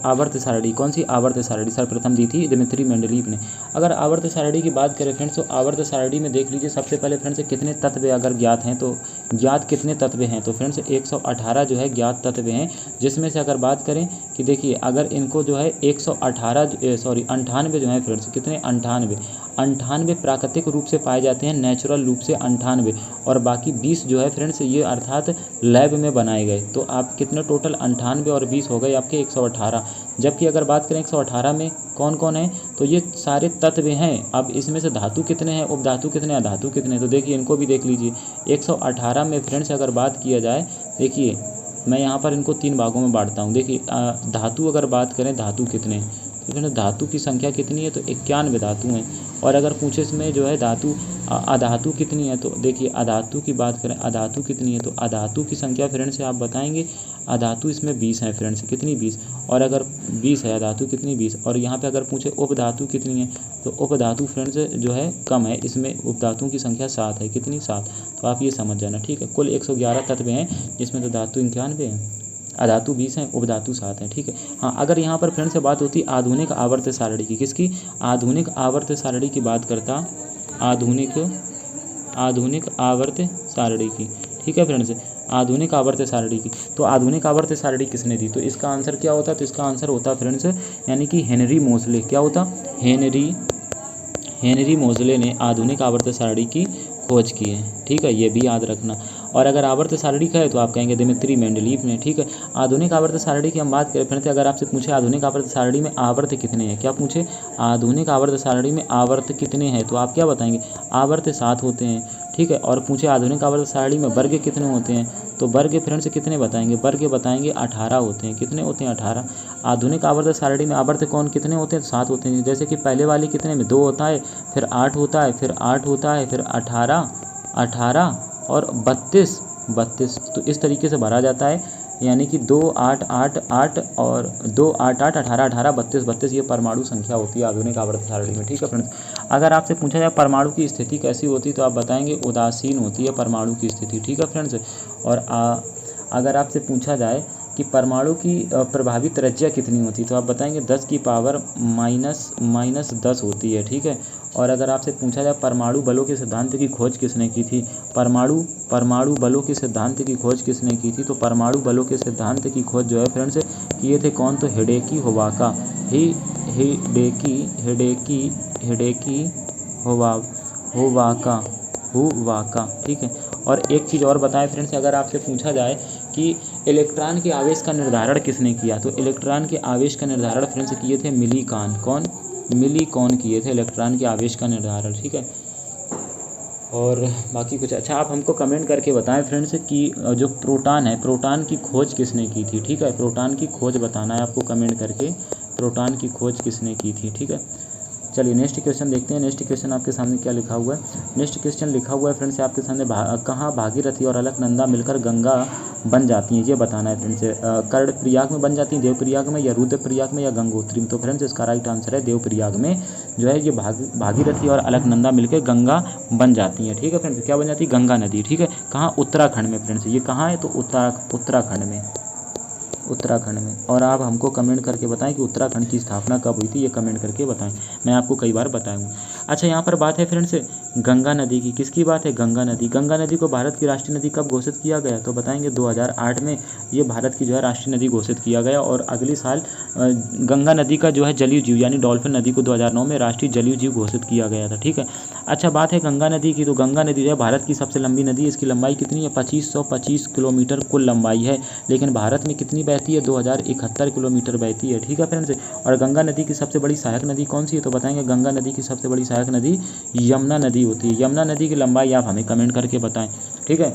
Speaker 1: आवर्त सारणी, कौन सी आवर्त सारणी सर्वप्रथम दी थी? दिमित्री मेंडलीव ने। अगर आवर्त सारणी की बात करें फ्रेंड्स, तो आवर्त सारणी में देख लीजिए सबसे पहले फ्रेंड्स कितने तत्व अगर ज्ञात हैं, तो ज्ञात कितने तत्व हैं? तो फ्रेंड्स 118 जो है ज्ञात तत्व हैं, जिसमें से अगर बात करें कि देखिए अगर इनको जो है 98 जो है फ्रेंड्स, कितने? 98 प्राकृतिक रूप से पाए जाते हैं, नेचुरल रूप से 98, और बाकी 20 जो है फ्रेंड्स ये अर्थात लैब में बनाए गए। तो आप कितने टोटल? 98 और 20 हो गए आपके 118। जबकि अगर बात करें 118 में कौन कौन है, तो ये सारे तत्व हैं। अब इसमें से धातु कितने हैं, उपधातु कितने, अधातु कितने? तो देखिए इनको भी देख लीजिए। 118 में फ्रेंड्स अगर बात किया जाए, देखिए मैं यहाँ पर इनको 3 भागों में बांटता हूँ। देखिए धातु अगर बात करें, धातु कितने, तो फ्रेंड्स धातु की संख्या कितनी है? तो 91 धातु हैं। और अगर पूछे इसमें जो है धातु अधातु कितनी है, तो देखिए अधातु की बात करें, अधातु कितनी है, तो अधातु की संख्या फ्रेंड्स आप बताएंगे। अधातु इसमें 20 है फ्रेंड्स, कितनी? 20। और अगर 20 है अधातु कितनी? 20। और यहाँ पे अगर पूछे उपधातु कितनी है, तो उपधातु फ्रेंड्स जो है कम है, इसमें उपधातुओं की संख्या 7 है। कितनी? 7। तो आप ये समझ जाना, ठीक है। कुल 111 तत्व हैं, जिसमें तो धातु 91 है, अधातु 20 हैं, उपधातु 7 हैं, ठीक है। हाँ, अगर यहाँ पर फ्रेंड्स से बात होती आधुनिक आवर्त सारणी की, किसकी? आधुनिक आवर्त सारणी की बात करता, आधुनिक आवर्त सारणी की, ठीक है फ्रेंड्स, आधुनिक आवर्त सारणी की। तो आधुनिक आवर्त सारणी किसने दी? तो इसका आंसर क्या होता? तो इसका आंसर होता फ्रेंड्स यानी कि हेनरी मोज़ले। क्या होता? हेनरी मोज़ले ने आधुनिक आवर्त सारणी की खोज की है, ठीक है, ये भी याद रखना। और अगर आवर्त सारणी का है तो आप कहेंगे दिमित्री मेंडलीव ने, ठीक है। आधुनिक आवर्त सारणी की हम बात करें फ्रेंड्स, अगर आपसे पूछे आधुनिक आवर्त सारणी में आवर्त कितने हैं, क्या पूछे? आधुनिक आवर्त सारणी में आवर्त कितने हैं, तो आप क्या बताएंगे? आवर्त 7 होते हैं, ठीक है। और पूछे आधुनिक आवर्त सारणी में वर्ग कितने होते हैं, तो वर्ग फ्रेंड्स कितने बताएंगे? वर्ग बताएंगे 18 होते हैं। कितने होते हैं? 18। आधुनिक आवर्त सारणी में आवर्त कौन कितने होते हैं? 7 होते हैं। जैसे कि पहले वाले कितने में 2 होता है, फिर 8 होता है, फिर 8 होता है, फिर 18 और 32। तो इस तरीके से भरा जाता है, यानी कि 2 8 8 8 और 2 8 8 18 18 32 ये परमाणु संख्या होती है आधुनिक आवर्त सारणी में, ठीक है फ्रेंड्स। अगर आपसे पूछा जाए परमाणु की स्थिति कैसी होती है, तो आप बताएंगे उदासीन होती है परमाणु की स्थिति, ठीक है फ्रेंड्स। और अगर आपसे पूछा जाए कि परमाणु की प्रभावी त्रिज्या कितनी होती है, तो आप बताएंगे 10 की पावर माइनस 10 होती है, ठीक है। और अगर आपसे पूछा जाए परमाणु बलों के सिद्धांत की खोज किसने की थी, परमाणु बलों के सिद्धांत की खोज किसने की थी, तो परमाणु बलों के सिद्धांत की खोज जो है फ्रेंड्स किए थे कौन, तो हिडेकी होवाका, ठीक है। और एक चीज़ और बताएं फ्रेंड्स, अगर आपसे पूछा जाए कि इलेक्ट्रॉन के आवेश का निर्धारण किसने किया, तो इलेक्ट्रॉन के आवेश का निर्धारण फ्रेंड्स किए थे मिलीकॉन। कौन? मिलीकॉन किए थे इलेक्ट्रॉन के आवेश का निर्धारण, ठीक है। और बाकी कुछ अच्छा आप हमको कमेंट करके बताएं फ्रेंड्स कि जो प्रोटॉन है, प्रोटॉन की खोज किसने की थी, ठीक है। प्रोटॉन की खोज बताना है आपको कमेंट करके, प्रोटॉन की खोज किसने की थी, ठीक है। चलिए नेक्स्ट क्वेश्चन देखते हैं। नेक्स्ट क्वेश्चन आपके सामने क्या लिखा हुआ है। नेक्स्ट क्वेश्चन लिखा हुआ है फ्रेंड्स आपके सामने, कहाँ भागीरथी और अलकनंदा मिलकर गंगा बन जाती हैं, ये बताना है फ्रेंड्स। कर्णप्रयाग में बन जाती हैं, देवप्रयाग में, या रुद्रप्रयाग में, या गंगोत्री में। तो फ्रेंड्स इसका राइट आंसर है देवप्रयाग में जो है ये भागीरथी और अलकनंदा मिलकर गंगा बन जाती हैं, ठीक है फ्रेंड्स। क्या बन जाती है? गंगा नदी, ठीक है। कहाँ? उत्तराखंड में फ्रेंड्स। ये कहाँ है? तो उत्तराखंड में। और आप हमको कमेंट करके बताएं कि उत्तराखंड की स्थापना कब हुई थी, ये कमेंट करके बताएं, मैं आपको कई बार बताऊँ। अच्छा यहाँ पर बात है फ्रेंड्स गंगा नदी की। किसकी बात है? गंगा नदी। गंगा नदी को भारत की राष्ट्रीय नदी कब घोषित किया गया, तो बताएंगे 2008 में ये भारत की जो है राष्ट्रीय नदी घोषित किया गया। और अगले साल गंगा नदी का जो है जलीय जीव यानी डॉल्फिन नदी को 2009 में राष्ट्रीय जलीय जीव घोषित किया गया था, ठीक है। अच्छा बात है गंगा नदी की, तो गंगा नदी जो है भारत की सबसे लंबी नदी है। इसकी लंबाई कितनी है? 2525 किलोमीटर कुल लंबाई है, लेकिन भारत में कितनी बहती है? 2071 किलोमीटर बहती है, ठीक है फ्रेंड्स। और गंगा नदी की सबसे बड़ी सहायक नदी कौन सी है, तो बताएंगे गंगा नदी की सबसे बड़ी सहायक नदी यमुना नदी होती है। यमुना नदी की लंबाई आप हमें कमेंट करके बताएं, ठीक है।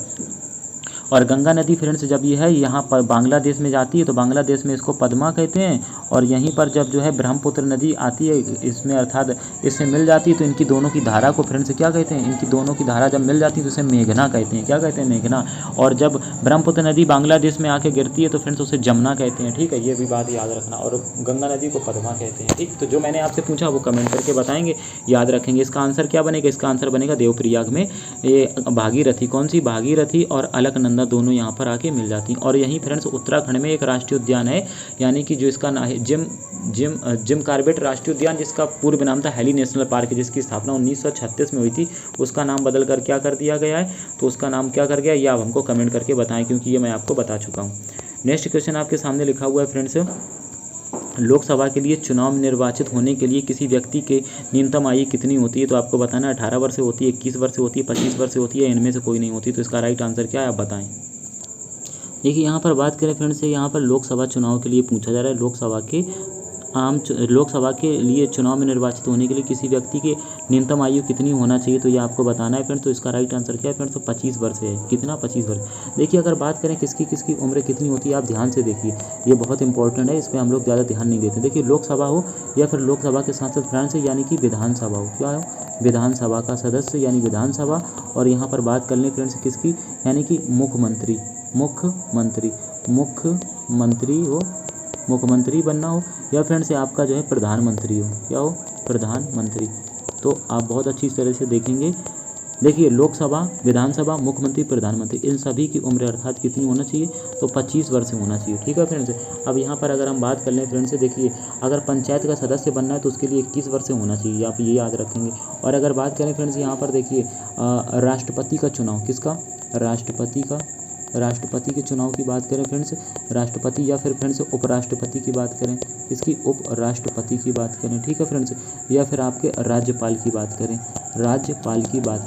Speaker 1: और गंगा नदी फ्रेंड्स जब ये है यहाँ पर बांग्लादेश में जाती है तो बांग्लादेश में इसको पद्मा कहते हैं, और यहीं पर जब जो है ब्रह्मपुत्र नदी आती है इसमें अर्थात इससे मिल जाती है तो इनकी दोनों की धारा को फ्रेंड्स क्या कहते हैं, इनकी दोनों की धारा जब मिल जाती है तो उसे मेघना कहते हैं। क्या कहते हैं? मेघना। और जब ब्रह्मपुत्र नदी बांग्लादेश में आके गिरती है तो फ्रेंड्स उसे जमुना कहते हैं। ठीक है, ये भी बात याद रखना। और गंगा नदी को पद्मा कहते हैं। ठीक, तो जो मैंने आपसे पूछा वो कमेंट करके बताएंगे, याद रखेंगे। इसका आंसर क्या बनेगा? इसका आंसर बनेगा देवप्रयाग में ये भागीरथी। कौन सी? भागीरथी और अलकनंदा दोनों यहाँ पर आके मिल जाती हैं। और यहीं फ्रेंड्स उत्तराखंड में एक राष्ट्रीय उद्यान है, यानी कि जो इसका नाम है जिम कॉर्बेट राष्ट्रीय उद्यान, जिसका पूर्व नाम था हेली नेशनल पार्क, जिसकी स्थापना 1936 में हुई थी, उसका नाम बदल कर क्या कर दिया गया है? तो उसका नाम क्या कर गया ये आप हमको कमेंट करके बताएं, क्योंकि ये मैं आपको बता चुका हूँ। नेक्स्ट क्वेश्चन आपके सामने लिखा हुआ है फ्रेंड्स, लोकसभा के लिए चुनाव में निर्वाचित होने के लिए किसी व्यक्ति के न्यूनतम आयु कितनी होती है? तो आपको बताना है 18 वर्ष से होती है, 21 वर्ष से होती है, 25 वर्ष से होती है, इनमें से कोई नहीं होती। तो इसका राइट आंसर क्या है आप बताएं। देखिए यहाँ पर बात करें फ्रेंड्स, यहाँ पर लोकसभा चुनाव के लिए पूछा जा रहा है, लोकसभा के लिए चुनाव में निर्वाचित होने के लिए किसी व्यक्ति के न्यूनतम आयु कितनी होना चाहिए, तो ये आपको बताना है फ्रेंड्स। तो इसका राइट आंसर क्या है फ्रेंड्स? तो 25 वर्ष है। कितना? 25 वर्ष। देखिए अगर बात करें किसकी उम्र कितनी होती है, आप ध्यान से देखिए, ये बहुत इंपॉर्टेंट है, इस पर हम लोग ज़्यादा ध्यान नहीं देते। देखिए लोकसभा हो या फिर लोकसभा के सांसद फ्रेंड्स, यानी कि विधानसभा हो, क्या हो? विधानसभा का सदस्य यानी विधानसभा। और यहाँ पर बात कर लें फ्रेंड्स किसकी, यानी कि मुख्यमंत्री हो, मुख्यमंत्री बनना हो, या फ्रेंड्स से आपका जो है प्रधानमंत्री हो, क्या हो? प्रधानमंत्री। तो आप बहुत अच्छी तरह से देखेंगे। देखिए लोकसभा, विधानसभा, मुख्यमंत्री, प्रधानमंत्री, इन सभी की उम्र अर्थात कितनी होना चाहिए? तो 25 वर्ष होना चाहिए। ठीक है फ्रेंड्स। अब यहाँ पर अगर हम बात कर लें फ्रेंड्स, देखिए अगर पंचायत का सदस्य बनना है तो उसके लिए 21 वर्ष से होना चाहिए, आप ये याद रखेंगे। और अगर बात करें फ्रेंड्स यहाँ पर देखिए राष्ट्रपति का चुनाव, किसका? राष्ट्रपति के चुनाव की बात करें फ्रेंड्स, राष्ट्रपति या फिर फ्रेंड्स उपराष्ट्रपति की बात करें, इसकी उपराष्ट्रपति की बात करें, ठीक है फ्रेंड्स, या फिर आपके राज्यपाल की बात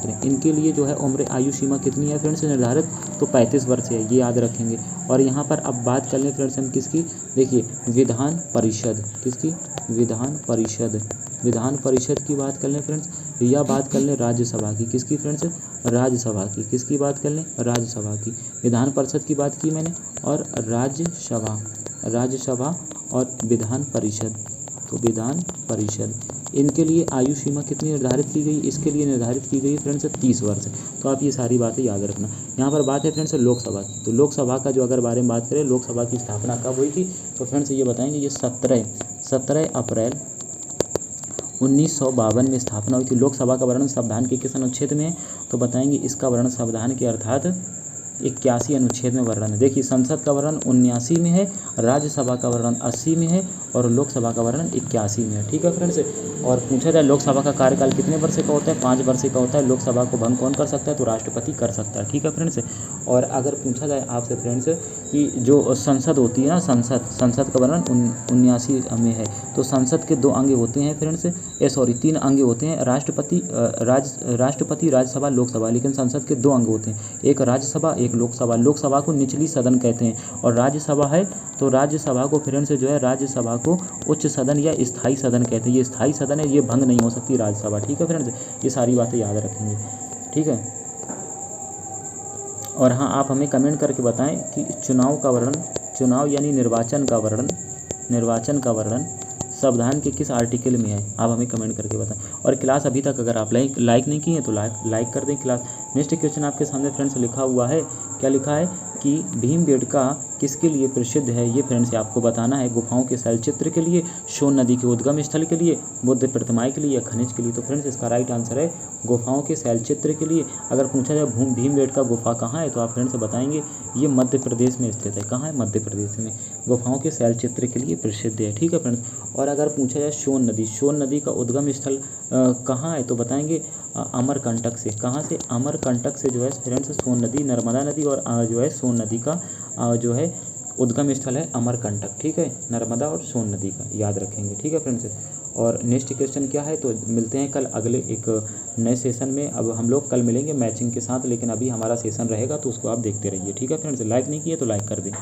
Speaker 1: करें, इनके लिए जो है उम्र आयु सीमा कितनी है फ्रेंड्स निर्धारित? तो 35 वर्ष है, ये याद रखेंगे। और यहाँ पर अब बात कर लें फ्रेंड्स हम किसकी, देखिए विधान परिषद, किसकी? विधान परिषद की बात कर लें फ्रेंड्स, या बात कर लें राज्यसभा की, किसकी फ्रेंड्स? राज्यसभा की। किसकी बात कर लें? राज्यसभा की। विधान परिषद की बात की मैंने, और राज्यसभा और विधान परिषद, तो विधान परिषद, इनके लिए आयु सीमा कितनी निर्धारित की गई? इसके लिए निर्धारित की गई फ्रेंड्स 30 वर्ष। तो आप ये सारी बातें याद रखना। यहाँ पर बात है फ्रेंड्स लोकसभा की, तो लोकसभा का जो अगर बारे में बात करें, लोकसभा की स्थापना कब हुई थी? तो फ्रेंड्स ये बताएंगे, ये 17 अप्रैल 1952 में स्थापना हुई थी। लोकसभा का वर्णन संविधान के किस अनुच्छेद में है? तो बताएंगे इसका वर्णन संविधान के अर्थात 81 अनुच्छेद में वर्णन है। देखिए संसद का वर्णन 79 में है, राज्यसभा का वर्णन 80 में है, और लोकसभा का वर्णन 81 में है। ठीक है फ्रेंड्स। और पूछा जाए लोकसभा का कार्यकाल कितने वर्ष का होता है? 5 वर्ष का होता है। लोकसभा को भंग कौन कर सकता है? तो राष्ट्रपति कर सकता है। ठीक है फ्रेंड्स। और अगर पूछा जाए आपसे फ्रेंड्स कि जो संसद होती है ना, संसद का वर्णन 79 में है। तो संसद के 2 अंग होते हैं फ्रेंड्स, 3 अंग होते हैं, राष्ट्रपति, राज्यसभा, लोकसभा, लेकिन संसद के 2 अंग होते हैं, एक राज्यसभा, एक लोकसभा। लोकसभा को निचली सदन कहते हैं, और राज्यसभा है तो राज्यसभा को फ्रेंड्स जो है राज्यसभा को उच्च सदन या स्थायी सदन कहते हैं। ये स्थायी सदन है, ये भंग नहीं हो सकती राज्यसभा। ठीक है फ्रेंड्स, ये सारी बातें याद रखेंगे। ठीक है। और हाँ, आप हमें कमेंट करके बताएं कि चुनाव यानी निर्वाचन का वर्णन संविधान के किस आर्टिकल में है? आप हमें कमेंट करके बताएं। और क्लास अभी तक अगर आप लाइक नहीं किए तो लाइक कर दें क्लास। नेक्स्ट क्वेश्चन आपके सामने फ्रेंड्स लिखा हुआ है, क्या लिखा है कि भीमबेटका किसके लिए प्रसिद्ध है? ये फ्रेंड्स आपको बताना है। गुफाओं के शैलचित्र के लिए, सोन नदी के उद्गम स्थल के लिए, बुद्ध प्रतिमाएं के लिए, या खनिज के लिए? तो फ्रेंड्स इसका राइट आंसर है गुफाओं के शैलचित्र के लिए। अगर पूछा जाए भीमबेटका गुफा कहाँ है, तो आप फ्रेंड्स बताएंगे ये मध्य प्रदेश में स्थित है। कहाँ है? मध्य प्रदेश में। गुफाओं के शैलचित्र के लिए प्रसिद्ध है। ठीक है फ्रेंड्स। और अगर पूछा जाए सोन नदी का उद्गम स्थल कहाँ है, तो बताएंगे अमरकंटक से। कहाँ से? अमरकंटक से जो है फ्रेंड्स सोन नदी, नर्मदा नदी, और जो है सोन नदी का जो है उद्गम स्थल है अमरकंटक। ठीक है, नर्मदा और सोन नदी का याद रखेंगे। ठीक है फ्रेंड्स। और नेक्स्ट क्वेश्चन क्या है, तो मिलते हैं कल अगले एक नए सेशन में। अब हम लोग कल मिलेंगे मैचिंग के साथ, लेकिन अभी हमारा सेशन रहेगा तो उसको आप देखते रहिए। ठीक है फ्रेंड्स। लाइक नहीं किए तो लाइक कर दें।